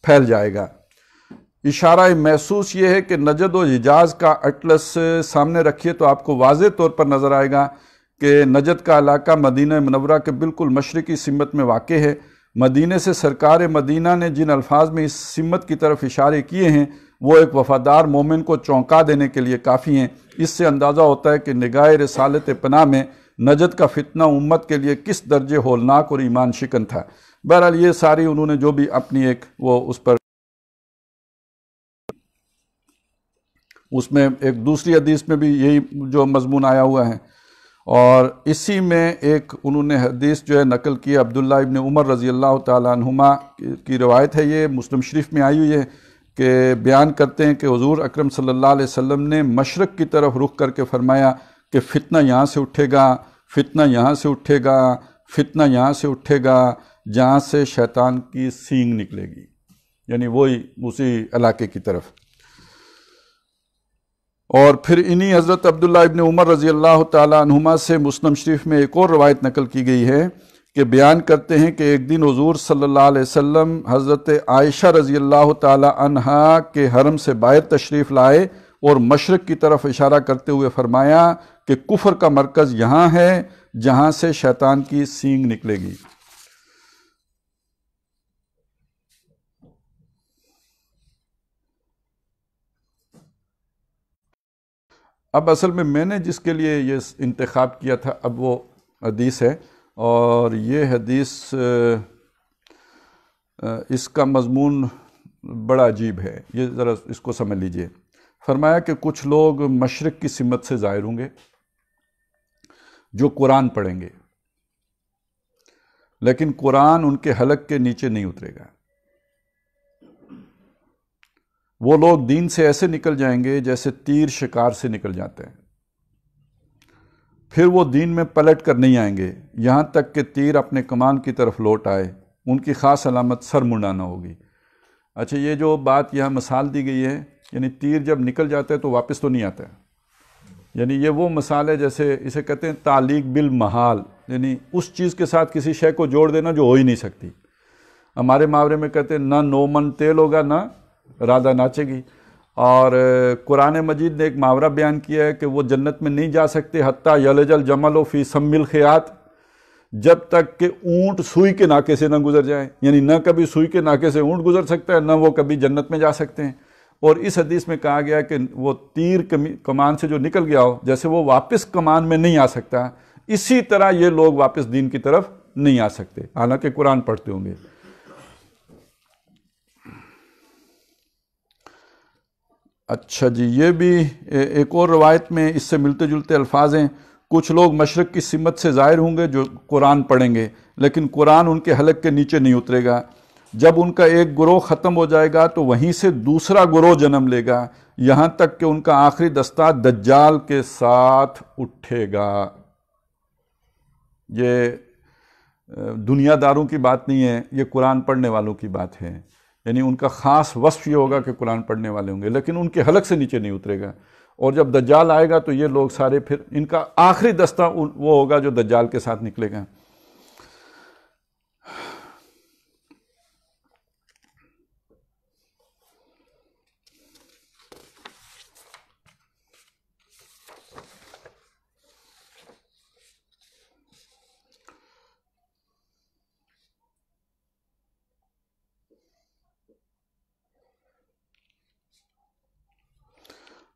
پھیل جائے گا۔ اشارہ محسوس یہ ہے کہ نجد و حجاز کا اٹلس سامنے رکھیے تو آپ کو واضح طور پر نظر آئے گا کہ نجد کا علاقہ مدینہ منورہ کے بالکل مشرقی سمت میں واقع ہے، مدینے سے سرکار مدینہ نے جن الفاظ میں اس سمت کی طرف اشارے کیے ہیں وہ ایک وفادار مومن کو چونکا دینے کے لیے کافی ہیں۔ اس سے اندازہ ہوتا ہے کہ نگاہ رسالت پناہ میں نجد کا فتنہ امت کے لیے کس درجے ہولناک اور ایمان شکن تھا۔ بہرحال یہ ساری انہوں نے جو بھی اپنی ایک وہ اس میں ایک دوسری حدیث میں بھی یہی جو مضمون آیا ہوا ہے، اور اسی میں ایک انہوں نے حدیث جو ہے نقل کی عبداللہ ابن عمر رضی اللہ تعالیٰ عنہما کی روایت ہے، یہ مسلم شریف میں آئی ہوئی ہے، کہ بیان کرتے ہیں کہ حضور اکرم صلی اللہ علیہ وسلم نے مشرق کی طرف رخ کر کے فرمایا کہ فتنہ یہاں سے اٹھے گا، فتنہ یہاں سے اٹھے گا، فتنہ یہاں سے اٹھے گا، جہاں سے شیطان کی سینگ نکلے گی، یعنی وہی اسی علاقے کی طرف۔ اور پھر انہی حضرت عبداللہ ابن عمر رضی اللہ تعالیٰ عنہما سے مسلم شریف میں ایک اور روایت نقل کی گئی ہے کہ بیان کرتے ہیں کہ ایک دن حضور صلی اللہ علیہ وسلم حضرت عائشہ رضی اللہ تعالیٰ عنہا کے حرم سے باہر تشریف لائے اور مشرق کی طرف اشارہ کرتے ہوئے فرمایا کہ کفر کا مرکز یہاں ہے جہاں سے شیطان کی سینگ نکلے گی۔ اب اصل میں نے جس کے لیے یہ انتخاب کیا تھا اب وہ حدیث ہے، اور یہ حدیث اس کا مضمون بڑا عجیب ہے، یہ ذرا اس کو سمجھ لیجئے۔ فرمایا کہ کچھ لوگ مشرق کی سمت سے ظاہر ہوں گے جو قرآن پڑھیں گے، لیکن قرآن ان کے حلق کے نیچے نہیں اترے گا۔ وہ لوگ دین سے ایسے نکل جائیں گے جیسے تیر شکار سے نکل جاتے ہیں، پھر وہ دین میں پلٹ کر نہیں آئیں گے یہاں تک کہ تیر اپنے کمان کی طرف لوٹ آئے۔ ان کی خاص علامت سر منڈانا ہوگی۔ اچھا، یہ جو بات یہاں مثال دی گئی ہے، یعنی تیر جب نکل جاتا ہے تو واپس تو نہیں آتا ہے، یعنی یہ وہ مثال ہے جیسے اسے کہتے ہیں تعلیق بالمحال، یعنی اس چیز کے ساتھ کسی شے کو جوڑ دینا جو ہو ہی نہیں سکتی۔ ہمارے محاورے میں کہتے ہیں نہ نومن تیل ہوگا نہ رادہ ناچے گی۔ اور قرآن مجید نے ایک محاورہ بیان کیا ہے کہ وہ جنت میں نہیں جا سکتے حتیٰ یلج الجمل فی سم الخیاط، جب تک کہ اونٹ سوئی کے ناکے سے نہ گزر جائے، یعنی نہ کبھی سوئی کے ناکے سے اونٹ گزر سکتا ہے نہ وہ کبھی جنت میں جا سکتے ہیں۔ اور اس حدیث میں کہا گیا کہ وہ تیر کمان سے جو نکل گیا ہو، جیسے وہ واپس کمان میں نہیں آ سکتا، اسی طرح یہ لوگ واپس دین کی طرف نہیں آ سکتے حالانکہ قرآن پڑھتے ہوں گے۔ اچھا جی، یہ بھی ایک اور روایت میں اس سے ملتے جلتے الفاظ ہیں، کچھ لوگ مشرق کی سمت سے ظاہر ہوں گے جو قرآن پڑھیں گے، لیکن قرآن ان کے حلق کے نیچے نہیں اترے گا۔ جب ان کا ایک گروہ ختم ہو جائے گا تو وہیں سے دوسرا گروہ جنم لے گا، یہاں تک کہ ان کا آخری دستہ دجال کے ساتھ اٹھے گا۔ یہ دنیا داروں کی بات نہیں ہے، یہ قرآن پڑھنے والوں کی بات ہے، یعنی ان کا خاص وصف یہ ہوگا کہ قرآن پڑھنے والے ہوں گے، لیکن ان کے حلق سے نیچے نہیں اترے گا۔ اور جب دجال آئے گا تو یہ لوگ سارے پھر ان کا آخری دستہ وہ ہوگا جو دجال کے ساتھ نکلے گا۔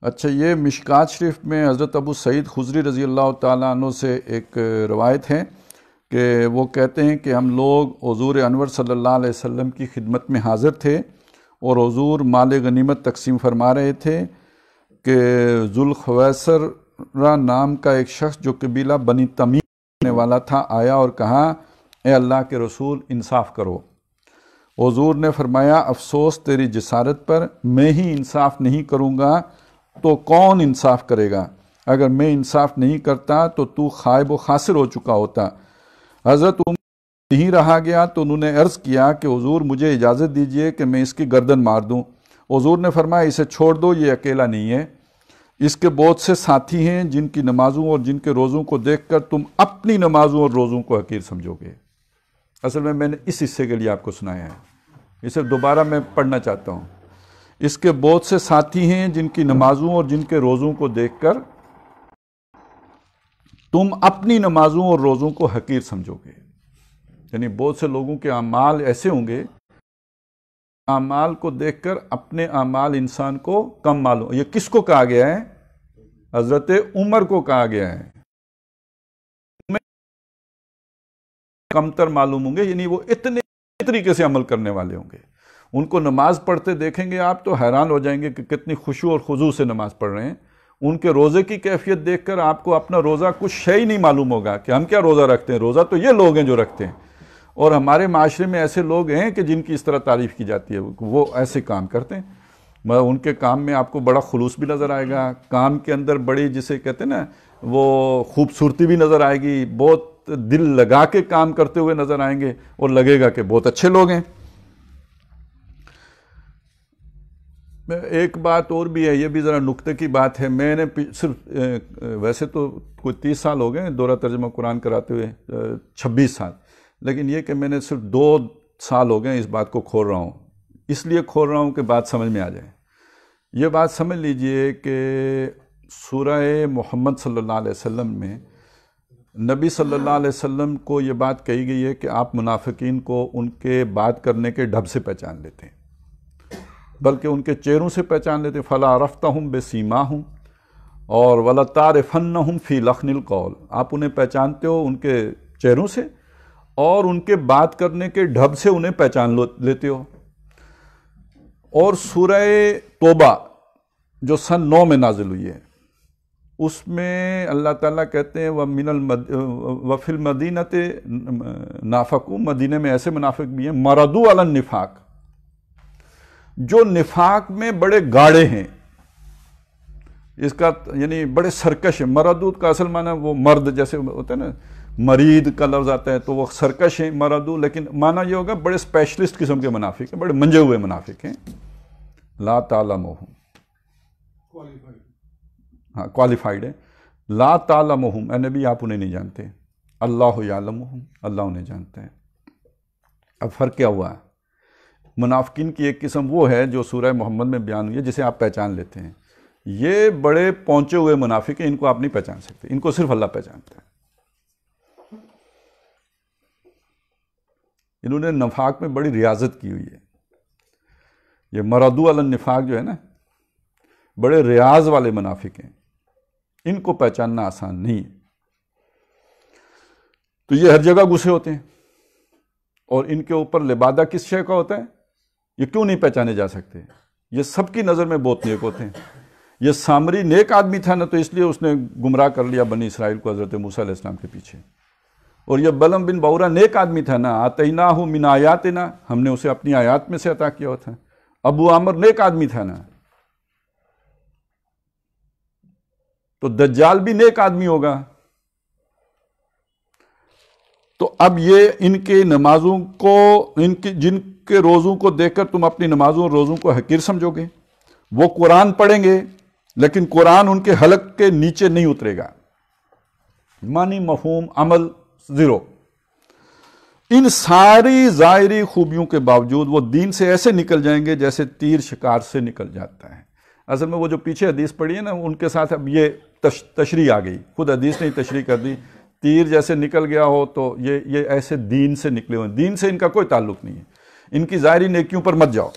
اچھا، یہ مشکات شریف میں حضرت ابو سعید خضری رضی اللہ تعالیٰ عنہ سے ایک روایت ہے کہ وہ کہتے ہیں کہ ہم لوگ حضور انور صلی اللہ علیہ وسلم کی خدمت میں حاضر تھے اور حضور مال غنیمت تقسیم فرما رہے تھے کہ ذوالخویسرہ نام کا ایک شخص جو قبیلہ بنی تمیم ہونے والا تھا آیا اور کہا، اے اللہ کے رسول انصاف کرو۔ حضور نے فرمایا، افسوس تیری جسارت پر، میں ہی انصاف نہیں کروں گا تو کون انصاف کرے گا؟ اگر میں انصاف نہیں کرتا تو تو خائب و خاسر ہو چکا ہوتا۔ حضرت عمر نہیں رہا گیا تو انہوں نے عرض کیا کہ حضور مجھے اجازت دیجئے کہ میں اس کی گردن مار دوں۔ حضور نے فرمایا، اسے چھوڑ دو، یہ اکیلا نہیں ہے، اس کے بہت سے ساتھی ہیں جن کی نمازوں اور جن کے روزوں کو دیکھ کر تم اپنی نمازوں اور روزوں کو حقیر سمجھو گے۔ اصل میں نے اس حصے کے لیے آپ کو سنایا ہے، اسے دوبارہ میں پڑھنا چاہتا ہوں۔ اس کے بہت سے ساتھی ہیں جن کی نمازوں اور جن کے روزوں کو دیکھ کر تم اپنی نمازوں اور روزوں کو حقیر سمجھو گے، یعنی بہت سے لوگوں کے اعمال ایسے ہوں گے، اعمال کو دیکھ کر اپنے اعمال انسان کو کم معلوم. یہ کس کو کہا گیا ہے؟ حضرت عمر کو کہا گیا ہے. کمتر معلوم ہوں گے، یعنی وہ اتنے طریقے سے عمل کرنے والے ہوں گے. ان کو نماز پڑھتے دیکھیں گے آپ تو حیران ہو جائیں گے کہ کتنی خشوع اور خضوع سے نماز پڑھ رہے ہیں. ان کے روزے کی کیفیت دیکھ کر آپ کو اپنا روزہ کچھ شے ہی نہیں معلوم ہوگا کہ ہم کیا روزہ رکھتے ہیں. روزہ تو یہ لوگ ہیں جو رکھتے ہیں، اور ہمارے معاشرے میں ایسے لوگ ہیں کہ جن کی اس طرح تعریف کی جاتی ہے، وہ ایسے کام کرتے ہیں. ان کے کام میں آپ کو بڑا خلوص بھی نظر آئے گا، کام کے اندر بڑی جسے کہتے ہیں نا وہ خوبصورتی بھی نظر آئے گی، بہت دل لگا کے کام کرتے ہوئے نظر آئیں گے اور لگے گا کہ بہت اچھے لوگ ہیں. ایک بات اور بھی ہے، یہ بھی ذرا نکتے کی بات ہے. میں نے صرف ویسے تو کوئی 30 سال ہو گئے دورہ ترجمہ قرآن کراتے ہوئے، 26 سال، لیکن یہ کہ میں نے صرف 2 سال ہو گئے اس بات کو کھول رہا ہوں. اس لیے کھول رہا ہوں کہ بات سمجھ میں آ جائے. یہ بات سمجھ لیجئے کہ سورہ محمد صلی اللہ علیہ وسلم میں نبی صلی اللہ علیہ وسلم کو یہ بات کہی گئی ہے کہ آپ منافقین کو ان کے بات کرنے کے ڈھب سے پہچان لیتے ہیں، بلکہ ان کے چہروں سے پہچان لیتے ہیں. فَلَا عَرَفْتَهُمْ بِسِيمَاهُمْ اور وَلَتَعْرِفَنَّهُمْ فِي لَحْنِ الْقَوْلِ. آپ انہیں پہچانتے ہو ان کے چہروں سے اور ان کے بات کرنے کے ڈھب سے انہیں پہچان لیتے ہو. اور سورہ توبہ جو سن 9 میں نازل ہوئی ہے، اس میں اللہ تعالیٰ کہتے ہیں وَفِي الْمَدِينَةِ نَافَقُوا، مدینے میں ایسے منافق بھی ہیں مَرَدُوا عَلَى النِّفَاقِ، جو نفاق میں بڑے گاڑے ہیں. اس کا یعنی بڑے سرکش ہیں. مردود کا اصل معنی وہ مرد جیسے ہوتا ہے نا، مرید کا لفظ آتا ہے تو وہ سرکش ہیں مردود، لیکن معنی یہ ہوگا بڑے اسپیشلسٹ قسم کے منافق ہیں، بڑے منجے ہوئے منافق ہیں. لا تعلمہم، ہاں کوالیفائڈ ہے. لا تعلمہم، اے نبی آپ انہیں نہیں جانتے. اللہ یعلمہم، اللہ انہیں جانتا ہے. اب فرق کیا ہوا ہے؟ منافقین کی ایک قسم وہ ہے جو سورہ محمد میں بیان ہوئی ہے، جسے آپ پہچان لیتے ہیں. یہ بڑے پہنچے ہوئے منافق ہیں، ان کو آپ نہیں پہچان سکتے، ان کو صرف اللہ پہچانتا ہے. انہوں نے نفاق میں بڑی ریاضت کی ہوئی ہے. یہ مردو علی النفاق جو ہے نا، بڑے ریاض والے منافق ہیں، ان کو پہچاننا آسان نہیں ہے. تو یہ ہر جگہ گھسے ہوتے ہیں، اور ان کے اوپر لبادہ کس شے کا ہوتا ہے؟ یہ کیوں نہیں پہچانے جا سکتے؟ یہ سب کی نظر میں بہت نیک ہوتے ہیں. یہ سامری نیک آدمی تھا نا، تو اس لیے اس نے گمراہ کر لیا بنی اسرائیل کو حضرت موسیٰ علیہ السلام کے پیچھے. اور یہ بلم بن بورا نیک آدمی تھا نا، آتیناہ من آیاتنا، ہم نے اسے اپنی آیات میں سے عطا کیا ہوا تھا. ابو عامر نیک آدمی تھا نا. تو دجال بھی نیک آدمی ہوگا. تو اب یہ ان کے نمازوں کو، جن کے روزوں کو دیکھ کر تم اپنی نمازوں اور روزوں کو حقیر سمجھو گے، وہ قرآن پڑھیں گے لیکن قرآن ان کے حلق کے نیچے نہیں اترے گا. معنی، مفہوم، عمل زیرو. ان ساری ظاہری خوبیوں کے باوجود وہ دین سے ایسے نکل جائیں گے جیسے تیر شکار سے نکل جاتا ہے. اصل میں وہ جو پیچھے حدیث پڑھی ہے نا، ان کے ساتھ اب یہ تشریح آ گئی، خود حدیث نے تشریح کر دی. تیر جیسے نکل گیا ہو تو یہ ایسے دین سے نکلے ہوئے، دین سے ان کا کوئی تعلق نہیں ہے. ان کی ظاہری نیکیوں پر مت جاؤ.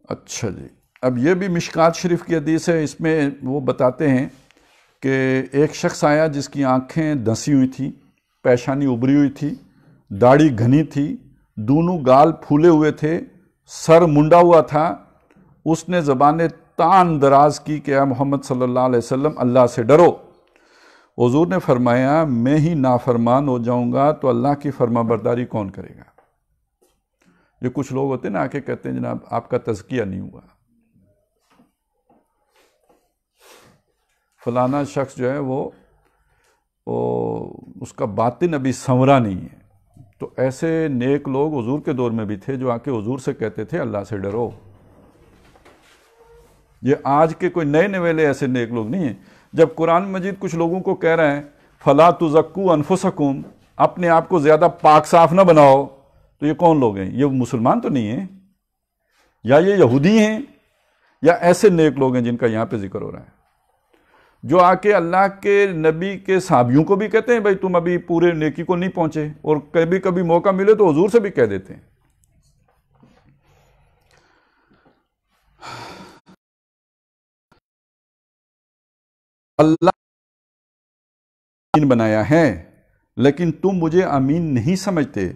اچھا جی، اب یہ بھی مشکات شریف کی حدیث ہے. اس میں وہ بتاتے ہیں کہ ایک شخص آیا جس کی آنکھیں دھنسی ہوئی تھی، پیشانی ابری ہوئی تھی، داڑھی گھنی تھی، دونوں گال پھولے ہوئے تھے، سر منڈا ہوا تھا. اس نے زبان تان دراز کی کہ اے محمد صلی اللہ علیہ وسلم، اللہ سے ڈرو. حضور نے فرمایا میں ہی نافرمان ہو جاؤں گا تو اللہ کی فرما برداری کون کرے گا؟ یہ کچھ لوگ ہوتے ہیں نا، آ کے کہتے ہیں جناب آپ کا تزکیہ نہیں ہوا، فلانا شخص جو ہے وہ اس کا باطن ابھی سنورا نہیں ہے. تو ایسے نیک لوگ حضور کے دور میں بھی تھے جو آ کے حضور سے کہتے تھے اللہ سے ڈرو. یہ آج کے کوئی نئے نویلے ایسے نیک لوگ نہیں ہیں. جب قرآن مجید کچھ لوگوں کو کہہ رہے ہیں فلا تزکو انفسکم، اپنے آپ کو زیادہ پاک صاف نہ بناؤ. تو یہ کون لوگ ہیں؟ یہ مسلمان تو نہیں ہیں، یا یہ یہودی ہیں، یا ایسے نیک لوگ ہیں جن کا یہاں پہ ذکر ہو رہا ہے، جو آ کے اللہ کے نبی کے صحابیوں کو بھی کہتے ہیں بھائی تم ابھی پورے نیکی کو نہیں پہنچے، اور کبھی کبھی موقع ملے تو حضور سے بھی کہہ دیتے ہیں. اللہ امین بنایا ہے لیکن تم مجھے امین نہیں سمجھتے.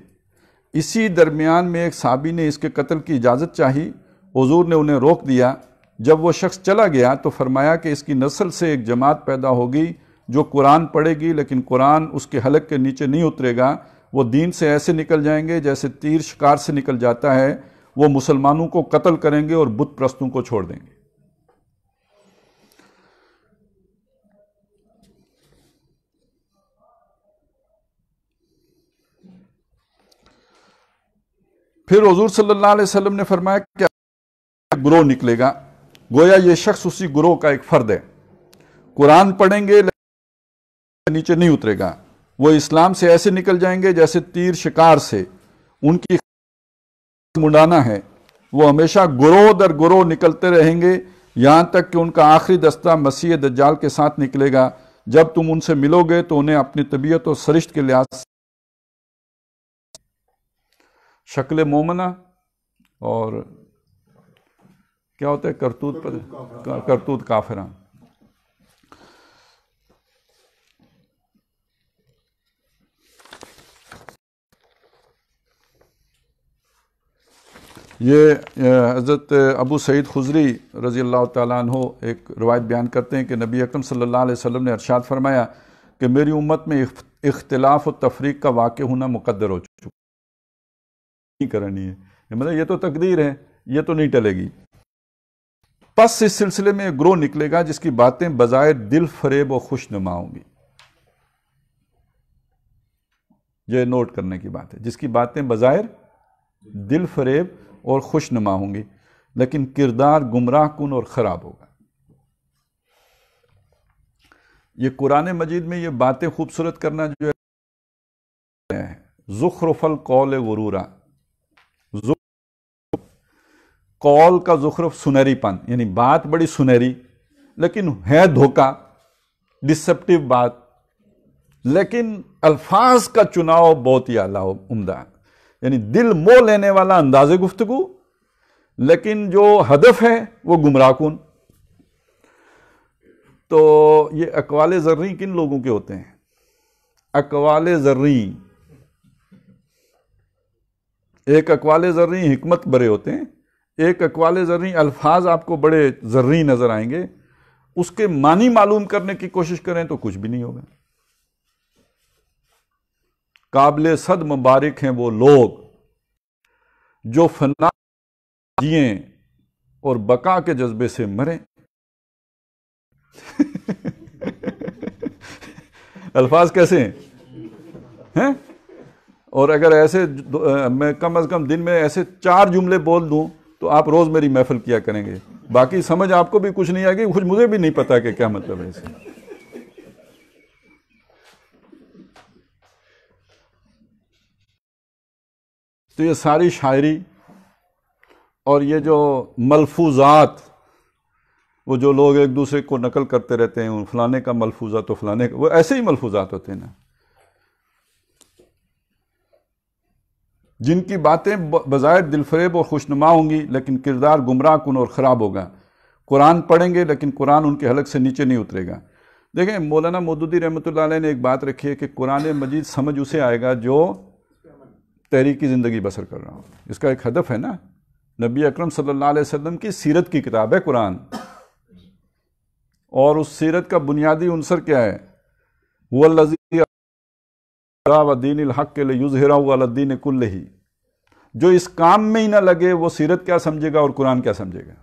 اسی درمیان میں ایک صحابی نے اس کے قتل کی اجازت چاہی، حضور نے انہیں روک دیا. جب وہ شخص چلا گیا تو فرمایا کہ اس کی نسل سے ایک جماعت پیدا ہوگی جو قرآن پڑھے گی لیکن قرآن اس کے حلق کے نیچے نہیں اترے گا. وہ دین سے ایسے نکل جائیں گے جیسے تیر شکار سے نکل جاتا ہے. وہ مسلمانوں کو قتل کریں گے اور بت پرستوں کو چھوڑ دیں گے. پھر حضور صلی اللہ علیہ وسلم نے فرمایا کہ گروہ نکلے گا، گویا یہ شخص اسی گروہ کا ایک فرد ہے. قرآن پڑھیں گے لیکن نیچے نہیں اترے گا. وہ اسلام سے ایسے نکل جائیں گے جیسے تیر شکار سے. ان کی منڈانا ہے. وہ ہمیشہ گروہ در گروہ نکلتے رہیں گے یہاں تک کہ ان کا آخری دستہ مسیح دجال کے ساتھ نکلے گا. جب تم ان سے ملو گے تو انہیں اپنی طبیعت اور سرشت کے لحاظ سے شکل مومنہ اور کیا ہوتا ہے کرتوت کافرہ. یہ حضرت ابو سعید خضری رضی اللہ تعالیٰ عنہ ایک روایت بیان کرتے ہیں کہ نبی اکرم صلی اللہ علیہ وسلم نے ارشاد فرمایا کہ میری امت میں اختلاف و تفریق کا واقع ہونا مقدر ہو چکا نہیں کرنی ہے. مطلب یہ تو تقدیر ہے، یہ تو نہیں ٹلے گی. پس اس سلسلے میں ایک گروہ نکلے گا جس کی باتیں بظاہر دل فریب و خوش نما ہوں گی. یہ نوٹ کرنے کی بات ہے، جس کی باتیں بظاہر دل فریب اور خوش نما ہوں گی لیکن کردار گمراہ کن اور خراب ہوگا. یہ قرآن مجید میں یہ باتیں خوبصورت کرنا جو ہے زخرف القول غرورا، قول کا زخرف سنہری پن، یعنی بات بڑی سنہری لیکن ہے دھوکہ، ڈسپٹیو بات، لیکن الفاظ کا چناؤ بہت ہی اعلیٰ عمدہ، یعنی دل مو لینے والا انداز گفتگو لیکن جو ہدف ہے وہ گمراہ کن. تو یہ اقوال زرعی کن لوگوں کے ہوتے ہیں؟ اقوال زرعی، ایک اقوال زرعی حکمت برے ہوتے ہیں، ایک اقوال زرعی الفاظ آپ کو بڑے زرعی نظر آئیں گے، اس کے معنی معلوم کرنے کی کوشش کریں تو کچھ بھی نہیں ہوگا. قابل صد مبارک ہیں وہ لوگ جو فنا جئیں اور بقا کے جذبے سے مریں. الفاظ کیسے ہیں؟ اور اگر ایسے میں کم از کم دن میں ایسے 4 جملے بول دوں تو آپ روز میری محفل کیا کریں گے. باقی سمجھ آپ کو بھی کچھ نہیں آئے گی، کچھ مجھے بھی نہیں پتا کہ کیا مطلب ہے اسے. تو یہ ساری شاعری اور یہ جو ملفوظات، وہ جو لوگ ایک دوسرے کو نقل کرتے رہتے ہیں فلانے کا ملفوظہ تو فلانے کا، وہ ایسے ہی ملفوظات ہوتے ہیں نا، جن کی باتیں بظاہر دل فریب اور خوشنما ہوں گی لیکن کردار گمراہ کن اور خراب ہوگا. قرآن پڑھیں گے لیکن قرآن ان کے حلق سے نیچے نہیں اترے گا. دیکھیں مولانا مودودی رحمۃ اللہ علیہ نے ایک بات رکھی ہے کہ قرآن مجید سمجھ اسے آئے گا جو تحریکی زندگی بسر کر رہا ہوں. اس کا ایک ہدف ہے نا، نبی اکرم صلی اللہ علیہ وسلم کی سیرت کی کتاب ہے قرآن، اور اس سیرت کا بنیادی عنصر کیا ہے؟ هو الذی ودین الحق لیظہرہ علی الدین کلہ. جو اس کام میں ہی نہ لگے وہ سیرت کیا سمجھے گا اور قرآن کیا سمجھے گا؟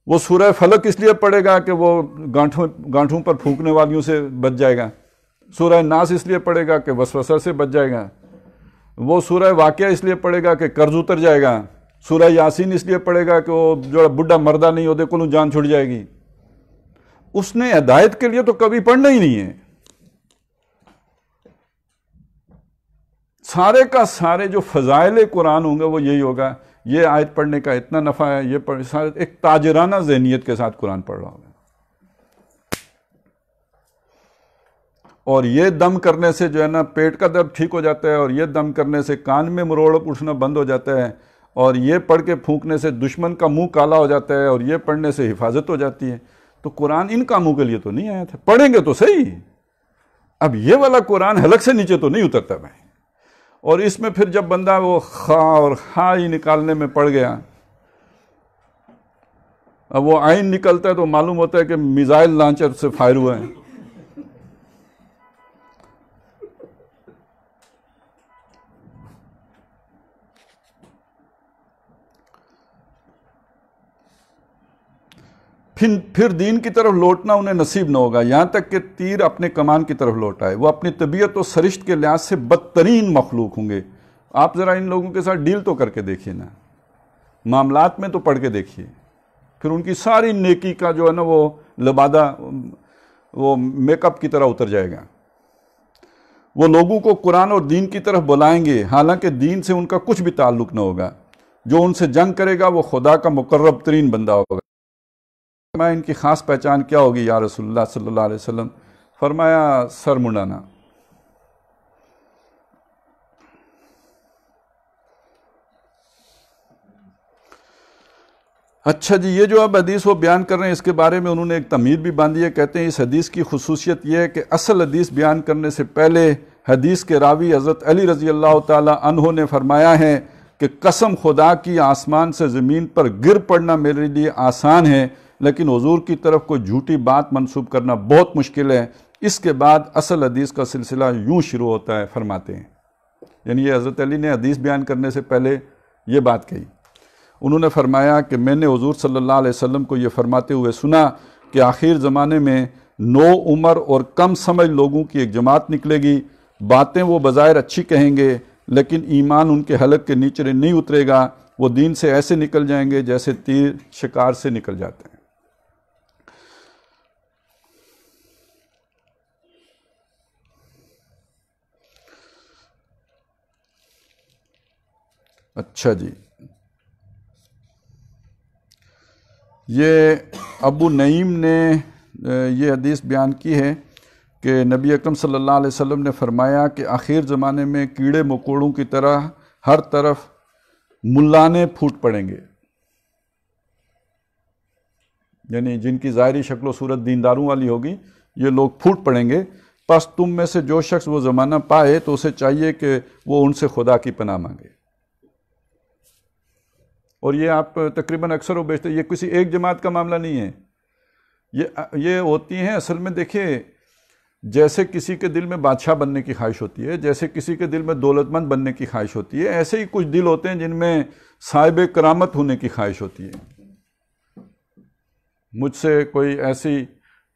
وہ سورہ فلق اس لیے پڑھے گا کہ وہ گانٹھوں پر پھونکنے والیوں سے بچ جائے گا، سورہ ناس اس لیے پڑھے گا کہ وسوسہ سے بچ جائے گا، وہ سورہ واقعہ اس لیے پڑھے گا کہ قرض اتر جائے گا، سورہ یاسین اس لیے پڑھے گا کہ وہ جو بڈھا مردہ نہیں ہوتے کو جان چھڑ جائے گی. اس نے ہدایت کے لیے تو کبھی پڑھنا ہی نہیں ہے. سارے کا سارے جو فضائل قرآن ہوں گے وہ یہی ہوگا، یہ آیت پڑھنے کا اتنا نفع ہے، یہ سارے ایک تاجرانہ ذہنیت کے ساتھ قرآن پڑھ رہا ہوگا. اور یہ دم کرنے سے جو ہے نا پیٹ کا درد ٹھیک ہو جاتا ہے، اور یہ دم کرنے سے کان میں مروڑ اٹھنا بند ہو جاتا ہے، اور یہ پڑھ کے پھونکنے سے دشمن کا منہ کالا ہو جاتا ہے، اور یہ پڑھنے سے حفاظت ہو جاتی ہے. تو قرآن ان کاموں کے لیے تو نہیں آیا تھا. پڑھیں گے تو صحیح. اب یہ والا قرآن حلق سے نیچے تو نہیں اترتا بھائی. اور اس میں پھر جب بندہ وہ خا اور ہا ہی نکالنے میں پڑ گیا، اب وہ آئین نکلتا ہے تو معلوم ہوتا ہے کہ میزائل لانچر سے فائر ہوا ہے. پھر دین کی طرف لوٹنا انہیں نصیب نہ ہوگا، یہاں تک کہ تیر اپنے کمان کی طرف لوٹ آئے. وہ اپنی طبیعت و سرشت کے لحاظ سے بدترین مخلوق ہوں گے. آپ ذرا ان لوگوں کے ساتھ ڈیل تو کر کے دیکھیے نا، معاملات میں تو پڑھ کے دیکھیے. پھر ان کی ساری نیکی کا جو ہے نا وہ لبادہ وہ میک اپ کی طرح اتر جائے گا. وہ لوگوں کو قرآن اور دین کی طرف بلائیں گے، حالانکہ دین سے ان کا کچھ بھی تعلق نہ ہوگا. جو ان سے جنگ کرے گا وہ خدا کا مقرب ترین بندہ ہوگا. فرمایا ان کی خاص پہچان کیا ہوگی یا رسول اللہ صلی اللہ علیہ وسلم؟ فرمایا سر منڈانا. اچھا جی، یہ جو اب حدیث وہ بیان کر رہے ہیں اس کے بارے میں انہوں نے ایک تمہید بھی باندھی ہے. کہتے ہیں اس حدیث کی خصوصیت یہ ہے کہ اصل حدیث بیان کرنے سے پہلے حدیث کے راوی حضرت علی رضی اللہ تعالی عنہ نے فرمایا ہے کہ قسم خدا کی آسمان سے زمین پر گر پڑنا میرے لیے آسان ہے، لیکن حضور کی طرف کوئی جھوٹی بات منسوب کرنا بہت مشکل ہے. اس کے بعد اصل حدیث کا سلسلہ یوں شروع ہوتا ہے. فرماتے ہیں یعنی یہ حضرت علی نے حدیث بیان کرنے سے پہلے یہ بات کہی. انہوں نے فرمایا کہ میں نے حضور صلی اللہ علیہ وسلم کو یہ فرماتے ہوئے سنا کہ آخر زمانے میں نو عمر اور کم سمجھ لوگوں کی ایک جماعت نکلے گی. باتیں وہ بظاہر اچھی کہیں گے لیکن ایمان ان کے حلق کے نیچے نہیں اترے گا. وہ دین سے ایسے نکل جائیں گے جیسے تیر شکار سے نکل جاتے ہیں. اچھا جی، یہ ابو نعیم نے یہ حدیث بیان کی ہے کہ نبی اکرم صلی اللہ علیہ وسلم نے فرمایا کہ آخر زمانے میں کیڑے مکوڑوں کی طرح ہر طرف ملانے پھوٹ پڑیں گے، یعنی جن کی ظاہری شکل و صورت دینداروں والی ہوگی یہ لوگ پھوٹ پڑیں گے. پس تم میں سے جو شخص وہ زمانہ پائے تو اسے چاہیے کہ وہ ان سے خدا کی پناہ مانگے. اور یہ آپ تقریباً اکثر و بیشتر یہ کسی ایک جماعت کا معاملہ نہیں ہے. یہ ہوتی ہیں اصل میں. دیکھیں جیسے کسی کے دل میں بادشاہ بننے کی خواہش ہوتی ہے، جیسے کسی کے دل میں دولت مند بننے کی خواہش ہوتی ہے، ایسے ہی کچھ دل ہوتے ہیں جن میں صاحب کرامت ہونے کی خواہش ہوتی ہے. مجھ سے کوئی ایسی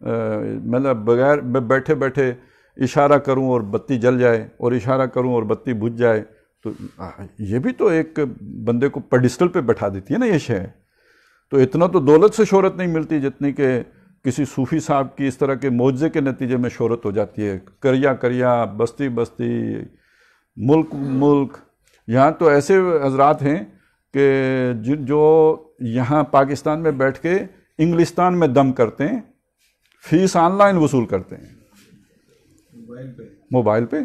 مطلب بغیر بیٹھے بیٹھے اشارہ کروں اور بتی جل جائے، اور اشارہ کروں اور بتی بجھ جائے، تو یہ بھی تو ایک بندے کو پیڈسٹل پہ بٹھا دیتی ہے نا یہ شے. تو اتنا تو دولت سے شہرت نہیں ملتی جتنی کہ کسی صوفی صاحب کی اس طرح کے معجزے کے نتیجے میں شہرت ہو جاتی ہے. کریا کریا، بستی بستی، ملک ملک. یہاں تو ایسے حضرات ہیں کہ جو یہاں پاکستان میں بیٹھ کے انگلستان میں دم کرتے ہیں، فیس آن لائن وصول کرتے ہیں موبائل پہ.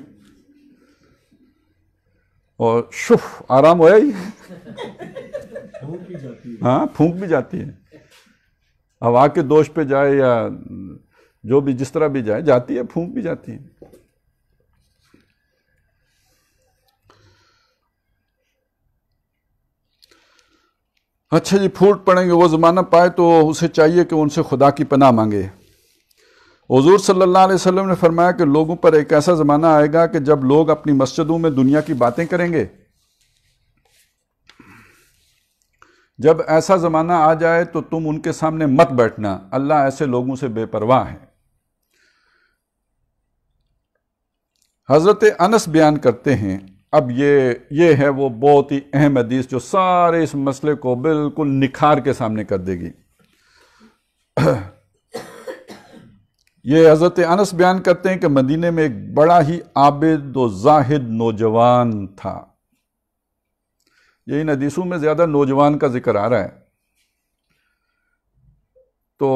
اور شف آرام ہویا ہی. ہاں پھونک بھی جاتی ہے، ہوا کے دوش پہ جائے یا جو بھی جس طرح بھی جائے جاتی ہے، پھونک بھی جاتی ہے. اچھا جی، پھوٹ پڑیں گے. وہ زمانہ پائے تو اسے چاہیے کہ ان سے خدا کی پناہ مانگے. حضور صلی اللہ علیہ وسلم نے فرمایا کہ لوگوں پر ایک ایسا زمانہ آئے گا کہ جب لوگ اپنی مسجدوں میں دنیا کی باتیں کریں گے. جب ایسا زمانہ آ جائے تو تم ان کے سامنے مت بیٹھنا، اللہ ایسے لوگوں سے بے پرواہ ہے. حضرت انس بیان کرتے ہیں، اب یہ ہے وہ بہت ہی اہم حدیث جو سارے اس مسئلے کو بالکل نکھار کے سامنے کر دے گی. یہ حضرت انس بیان کرتے ہیں کہ مدینے میں ایک بڑا ہی عابد و زاہد نوجوان تھا. یہ ان حدیثوں میں زیادہ نوجوان کا ذکر آ رہا ہے. تو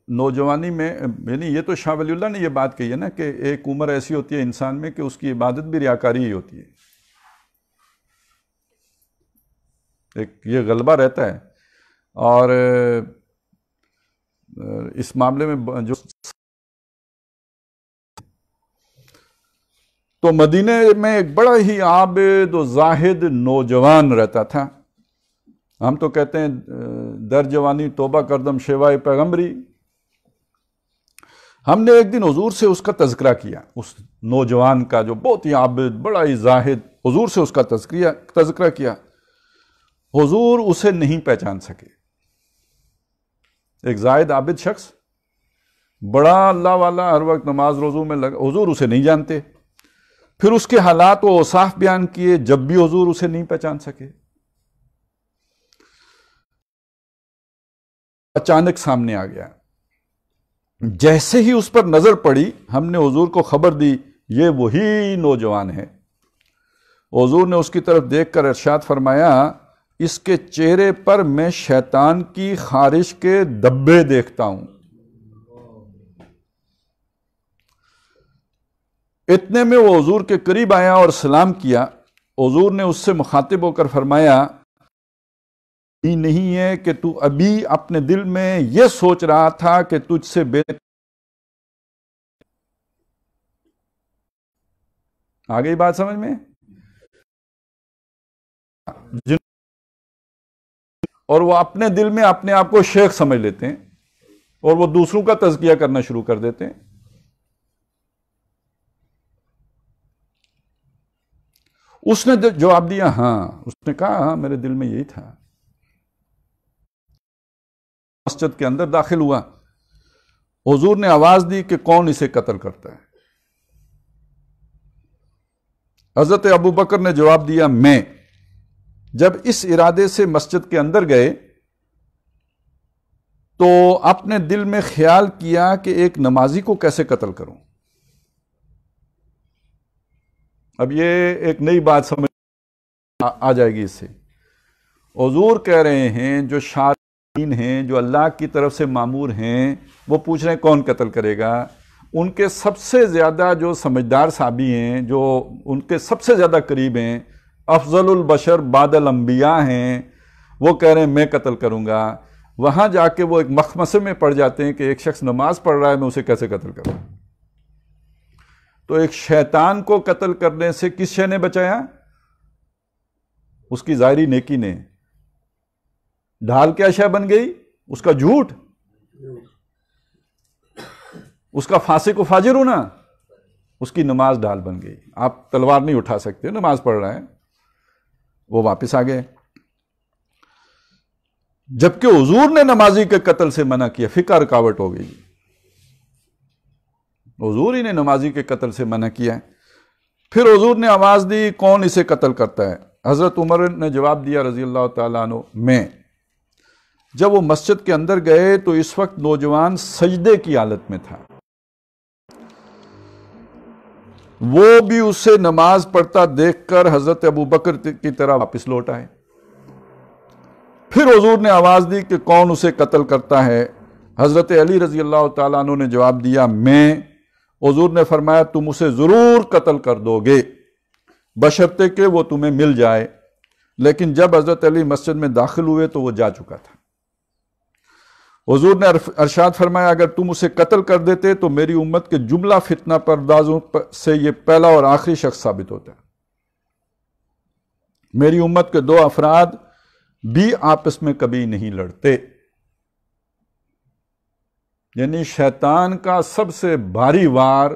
نوجوانی میں یعنی یہ تو شاہ ولی اللہ نے یہ بات کہی ہے نا کہ ایک عمر ایسی ہوتی ہے انسان میں کہ اس کی عبادت بھی ریاکاری ہی ہوتی ہے. ایک یہ غلبہ رہتا ہے. اور اس معاملے میں جو تو مدینے میں ایک بڑا ہی عابد و زاہد نوجوان رہتا تھا. ہم تو کہتے ہیں در جوانی توبہ کردم شیوائے پیغمبری. ہم نے ایک دن حضور سے اس کا تذکرہ کیا، اس نوجوان کا جو بہت ہی عابد بڑا ہی زاہد، حضور سے اس کا تذکرہ کیا. حضور اسے نہیں پہچان سکے. ایک زاہد عابد شخص بڑا اللہ والا، ہر وقت نماز روزوں میں لگا، حضور اسے نہیں جانتے. پھر اس کے حالات و اوصاف بیان کیے، جب بھی حضور اسے نہیں پہچان سکے. اچانک سامنے آ گیا. جیسے ہی اس پر نظر پڑی ہم نے حضور کو خبر دی یہ وہی نوجوان ہے. حضور نے اس کی طرف دیکھ کر ارشاد فرمایا اس کے چہرے پر میں شیطان کی خارش کے دبے دیکھتا ہوں. اتنے میں وہ حضور کے قریب آیا اور سلام کیا. حضور نے اس سے مخاطب ہو کر فرمایا یہ نہیں ہے کہ تو ابھی اپنے دل میں یہ سوچ رہا تھا کہ تجھ سے آگئی بات سمجھ میں؟ اور وہ اپنے دل میں اپنے آپ کو شیخ سمجھ لیتے ہیں اور وہ دوسروں کا تزکیہ کرنا شروع کر دیتے ہیں. اس نے جواب دیا ہاں. اس نے کہا ہاں میرے دل میں یہی تھا. مسجد کے اندر داخل ہوا. حضور نے آواز دی کہ کون اسے قتل کرتا ہے؟ حضرت ابو بکر نے جواب دیا میں. جب اس ارادے سے مسجد کے اندر گئے تو اپنے دل میں خیال کیا کہ ایک نمازی کو کیسے قتل کروں. اب یہ ایک نئی بات سمجھ آ جائے گی اس سے. حضور کہہ رہے ہیں جو شارعین ہیں، جو اللہ کی طرف سے مامور ہیں، وہ پوچھ رہے ہیں کون قتل کرے گا. ان کے سب سے زیادہ جو سمجھدار صحابی ہیں، جو ان کے سب سے زیادہ قریب ہیں، افضل البشر بعد الانبیاء ہیں، وہ کہہ رہے ہیں میں قتل کروں گا. وہاں جا کے وہ ایک مخمصے میں پڑ جاتے ہیں کہ ایک شخص نماز پڑھ رہا ہے میں اسے کیسے قتل کروں. تو ایک شیطان کو قتل کرنے سے کس شے نے بچایا؟ اس کی ظاہری نیکی نے. ڈھال کیا شے بن گئی؟ اس کا جھوٹ، اس کا فاسق و فاجر ہونا. اس کی نماز ڈھال بن گئی. آپ تلوار نہیں اٹھا سکتے، نماز پڑھ رہا ہے. وہ واپس آ گئے. جبکہ حضور نے نمازی کے قتل سے منع کیا، فقہ رکاوٹ ہو گئی. حضور ہی نے نمازی کے قتل سے منع کیا. پھر حضور نے آواز دی کون اسے قتل کرتا ہے؟ حضرت عمر نے جواب دیا رضی اللہ تعالیٰ عنہ میں. جب وہ مسجد کے اندر گئے تو اس وقت نوجوان سجدے کی حالت میں تھا. وہ بھی اسے نماز پڑھتا دیکھ کر حضرت ابو بکر کی طرح واپس لوٹ آئے. پھر حضور نے آواز دی کہ کون اسے قتل کرتا ہے؟ حضرت علی رضی اللہ تعالیٰ عنہ نے جواب دیا میں. حضور نے فرمایا تم اسے ضرور قتل کر دو گے بشرطے کہ وہ تمہیں مل جائے. لیکن جب حضرت علی مسجد میں داخل ہوئے تو وہ جا چکا تھا. حضور نے ارشاد فرمایا اگر تم اسے قتل کر دیتے تو میری امت کے جملہ فتنہ پردازوں سے یہ پہلا اور آخری شخص ثابت ہوتا ہے. میری امت کے دو افراد بھی آپس میں کبھی نہیں لڑتے. یعنی شیطان کا سب سے بھاری وار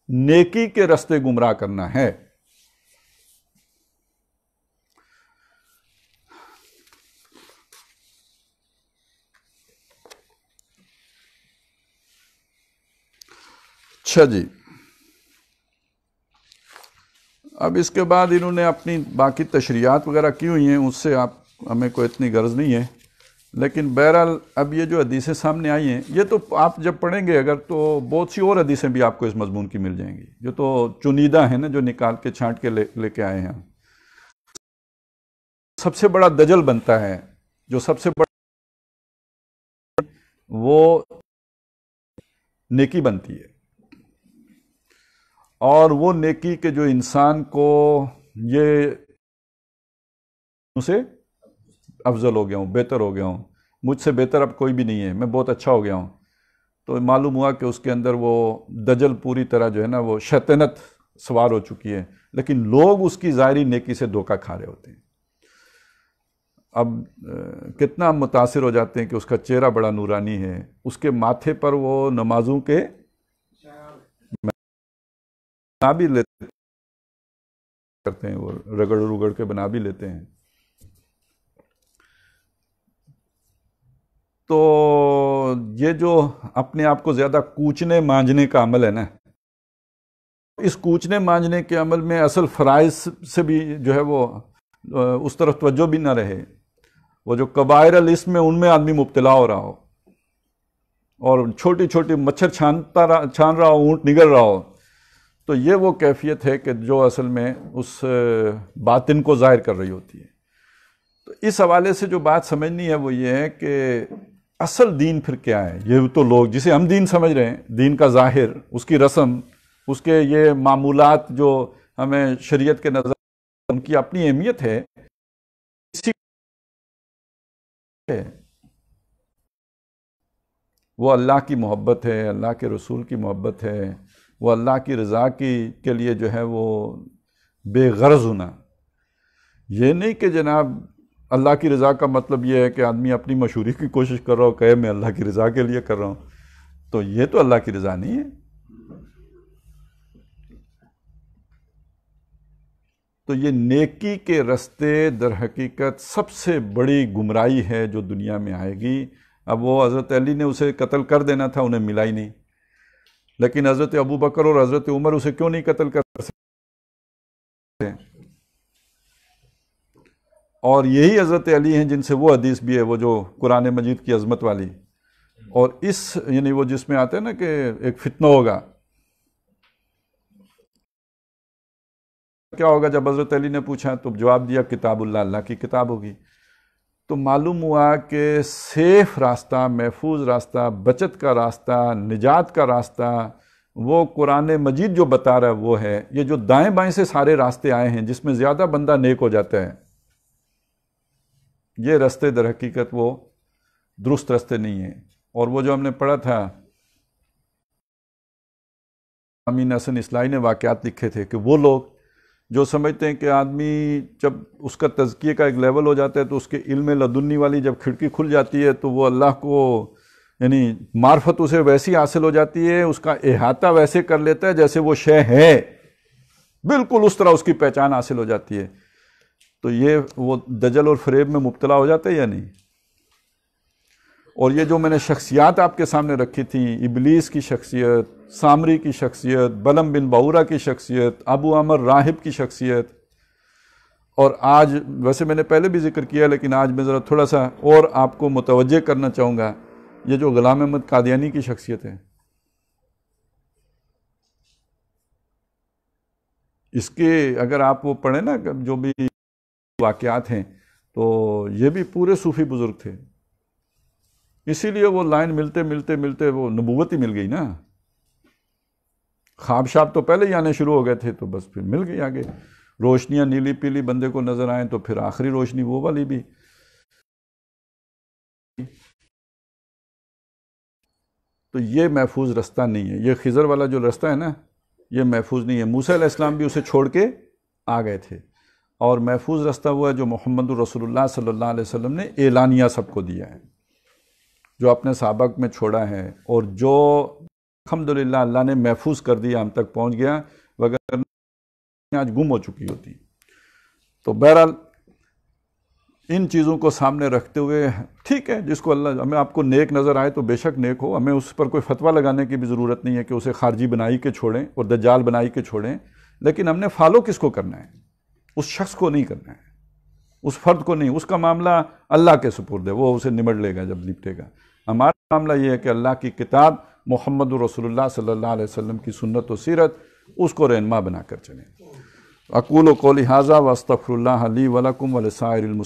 نیکی کے رستے گمراہ کرنا ہے. اچھا جی، اب اس کے بعد انہوں نے اپنی باقی تشریحات وغیرہ کی ہوئی ہیں، اس سے ہمیں کوئی اتنی غرض نہیں ہے. لیکن بہرحال اب یہ جو حدیثیں سامنے آئی ہیں، یہ تو آپ جب پڑھیں گے اگر تو بہت سی اور حدیثیں بھی آپ کو اس مضمون کی مل جائیں گی، جو تو چنیدہ ہیں نا، جو نکال کے چھانٹ کے لے کے آئے ہیں ہم۔ سب سے بڑا دجل بنتا ہے، جو سب سے بڑا وہ نیکی بنتی ہے، اور وہ نیکی کہ جو انسان کو یہ اسے افضل ہو گیا ہوں، بہتر ہو گیا ہوں، مجھ سے بہتر اب کوئی بھی نہیں ہے، میں بہت اچھا ہو گیا ہوں، تو معلوم ہوا کہ اس کے اندر وہ دجل پوری طرح جو ہے نا وہ شیطنت سوار ہو چکی ہے، لیکن لوگ اس کی ظاہری نیکی سے دھوکہ کھا رہے ہوتے ہیں۔ اب کتنا ہم متاثر ہو جاتے ہیں کہ اس کا چہرہ بڑا نورانی ہے، اس کے ماتھے پر وہ نمازوں کے بنا بھی لیتے کرتے ہیں، وہ رگڑ رگڑ کے بنا بھی لیتے ہیں۔ تو یہ جو اپنے آپ کو زیادہ کوچنے مانجنے کا عمل ہے نا، اس کوچنے مانجنے کے عمل میں اصل فرائض سے بھی جو ہے وہ اس طرف توجہ بھی نہ رہے، وہ جو کبائر الاسم میں ان میں آدمی مبتلا ہو رہا ہو، اور چھوٹی چھوٹی مچھر چھان رہا ہو، اونٹ نگل رہا ہو، تو یہ وہ کیفیت ہے کہ جو اصل میں اس باطن کو ظاہر کر رہی ہوتی ہے۔ تو اس حوالے سے جو بات سمجھنی ہے وہ یہ ہے کہ اصل دین پھر کیا ہے۔ یہ تو لوگ جسے ہم دین سمجھ رہے ہیں، دین کا ظاہر، اس کی رسم، اس کے یہ معمولات جو ہمیں شریعت کے نظر ان کی اپنی اہمیت ہے، اسی وہ اللہ کی محبت ہے، اللہ کے رسول کی محبت ہے، وہ اللہ کی رضا کے لیے جو ہے وہ بے غرض ہونا۔ یہ نہیں کہ جناب اللہ کی رضا کا مطلب یہ ہے کہ آدمی اپنی مشہوری کی کوشش کر رہا ہو، کہے میں اللہ کی رضا کے لیے کر رہا ہوں، تو یہ تو اللہ کی رضا نہیں ہے۔ تو یہ نیکی کے رستے در حقیقت سب سے بڑی گمراہی ہے جو دنیا میں آئے گی۔ اب وہ حضرت علی نے اسے قتل کر دینا تھا، انہیں ملا ہی نہیں، لیکن حضرت ابو بکر اور حضرت عمر اسے کیوں نہیں قتل کر سکتے؟ اور یہی حضرت علی ہیں جن سے وہ حدیث بھی ہے، وہ جو قرآن مجید کی عظمت والی، اور اس یعنی وہ جس میں آتا ہے نا کہ ایک فتنہ ہوگا، کیا ہوگا؟ جب حضرت علی نے پوچھا تو جواب دیا کتاب اللہ، اللہ کی کتاب ہوگی۔ تو معلوم ہوا کہ سیف راستہ، محفوظ راستہ، بچت کا راستہ، نجات کا راستہ وہ قرآن مجید جو بتا رہا ہے وہ ہے۔ یہ جو دائیں بائیں سے سارے راستے آئے ہیں جس میں زیادہ بندہ نیک ہو جاتا ہے، یہ رستے در حقیقت وہ درست رستے نہیں ہیں۔ اور وہ جو ہم نے پڑھا تھا، امین حسن اصلاحی نے واقعات لکھے تھے کہ وہ لوگ جو سمجھتے ہیں کہ آدمی جب اس کا تزکیے کا ایک لیول ہو جاتا ہے تو اس کے علم لدنی والی جب کھڑکی کھل جاتی ہے تو وہ اللہ کو یعنی معرفت اسے ویسی حاصل ہو جاتی ہے، اس کا احاطہ ویسے کر لیتا ہے جیسے وہ شے ہے، بالکل اس طرح اس کی پہچان حاصل ہو جاتی ہے۔ تو یہ وہ دجل اور فریب میں مبتلا ہو جاتا ہے یا نہیں؟ اور یہ جو میں نے شخصیات آپ کے سامنے رکھی تھیں، ابلیس کی شخصیت، سامری کی شخصیت، بلم بن باورا کی شخصیت، ابو عمر راہب کی شخصیت، اور آج ویسے میں نے پہلے بھی ذکر کیا لیکن آج میں ذرا تھوڑا سا اور آپ کو متوجہ کرنا چاہوں گا، یہ جو غلام احمد قادیانی کی شخصیت ہے، اس کے اگر آپ وہ پڑھیں نا جو بھی واقعات ہیں تو یہ بھی پورے صوفی بزرگ تھے، اسی لیے وہ لائن ملتے ملتے ملتے وہ نبوت ہی مل گئی نا۔ خواب شاب تو پہلے ہی آنے شروع ہو گئے تھے تو بس پھر مل گئی آگے، روشنیاں نیلی پیلی بندے کو نظر آئیں تو پھر آخری روشنی وہ والی بھی۔ تو یہ محفوظ رستہ نہیں ہے، یہ خضر والا جو رستہ ہے نا یہ محفوظ نہیں ہے۔ موسیٰ علیہ السلام بھی اسے چھوڑ کے آ گئے تھے، اور محفوظ رستہ وہ ہے جو محمد رسول اللہ صلی اللہ علیہ وسلم نے اعلانیہ سب کو دیا ہے، جو اپنے سابق میں چھوڑا ہے، اور جو الحمدللہ اللہ نے محفوظ کر دیا، ہم تک پہنچ گیا، وگر آج گم ہو چکی ہوتی۔ تو بہرحال ان چیزوں کو سامنے رکھتے ہوئے ٹھیک ہے، جس کو اللہ ہمیں آپ کو نیک نظر آئے تو بے شک نیک ہو، ہمیں اس پر کوئی فتویٰ لگانے کی بھی ضرورت نہیں ہے کہ اسے خارجی بنائی کے چھوڑیں اور دجال بنائی کے چھوڑیں، لیکن ہم نے فالو کس کو کرنا ہے؟ اس شخص کو نہیں کرنا ہے۔ اس فرد کو نہیں، اس کا معاملہ اللہ کے سپرد ہے، وہ اسے نمٹ لے گا جب نپٹے گا۔ ہمارا معاملہ یہ ہے کہ اللہ کی کتاب محمد رسول اللہ صلی اللہ علیہ وسلم کی سنت و سیرت، اس کو رہنما بنا کر چلیں۔ اقول قولی ھذا واستغفر اللہ لی ولکم ولسائر المسلمین۔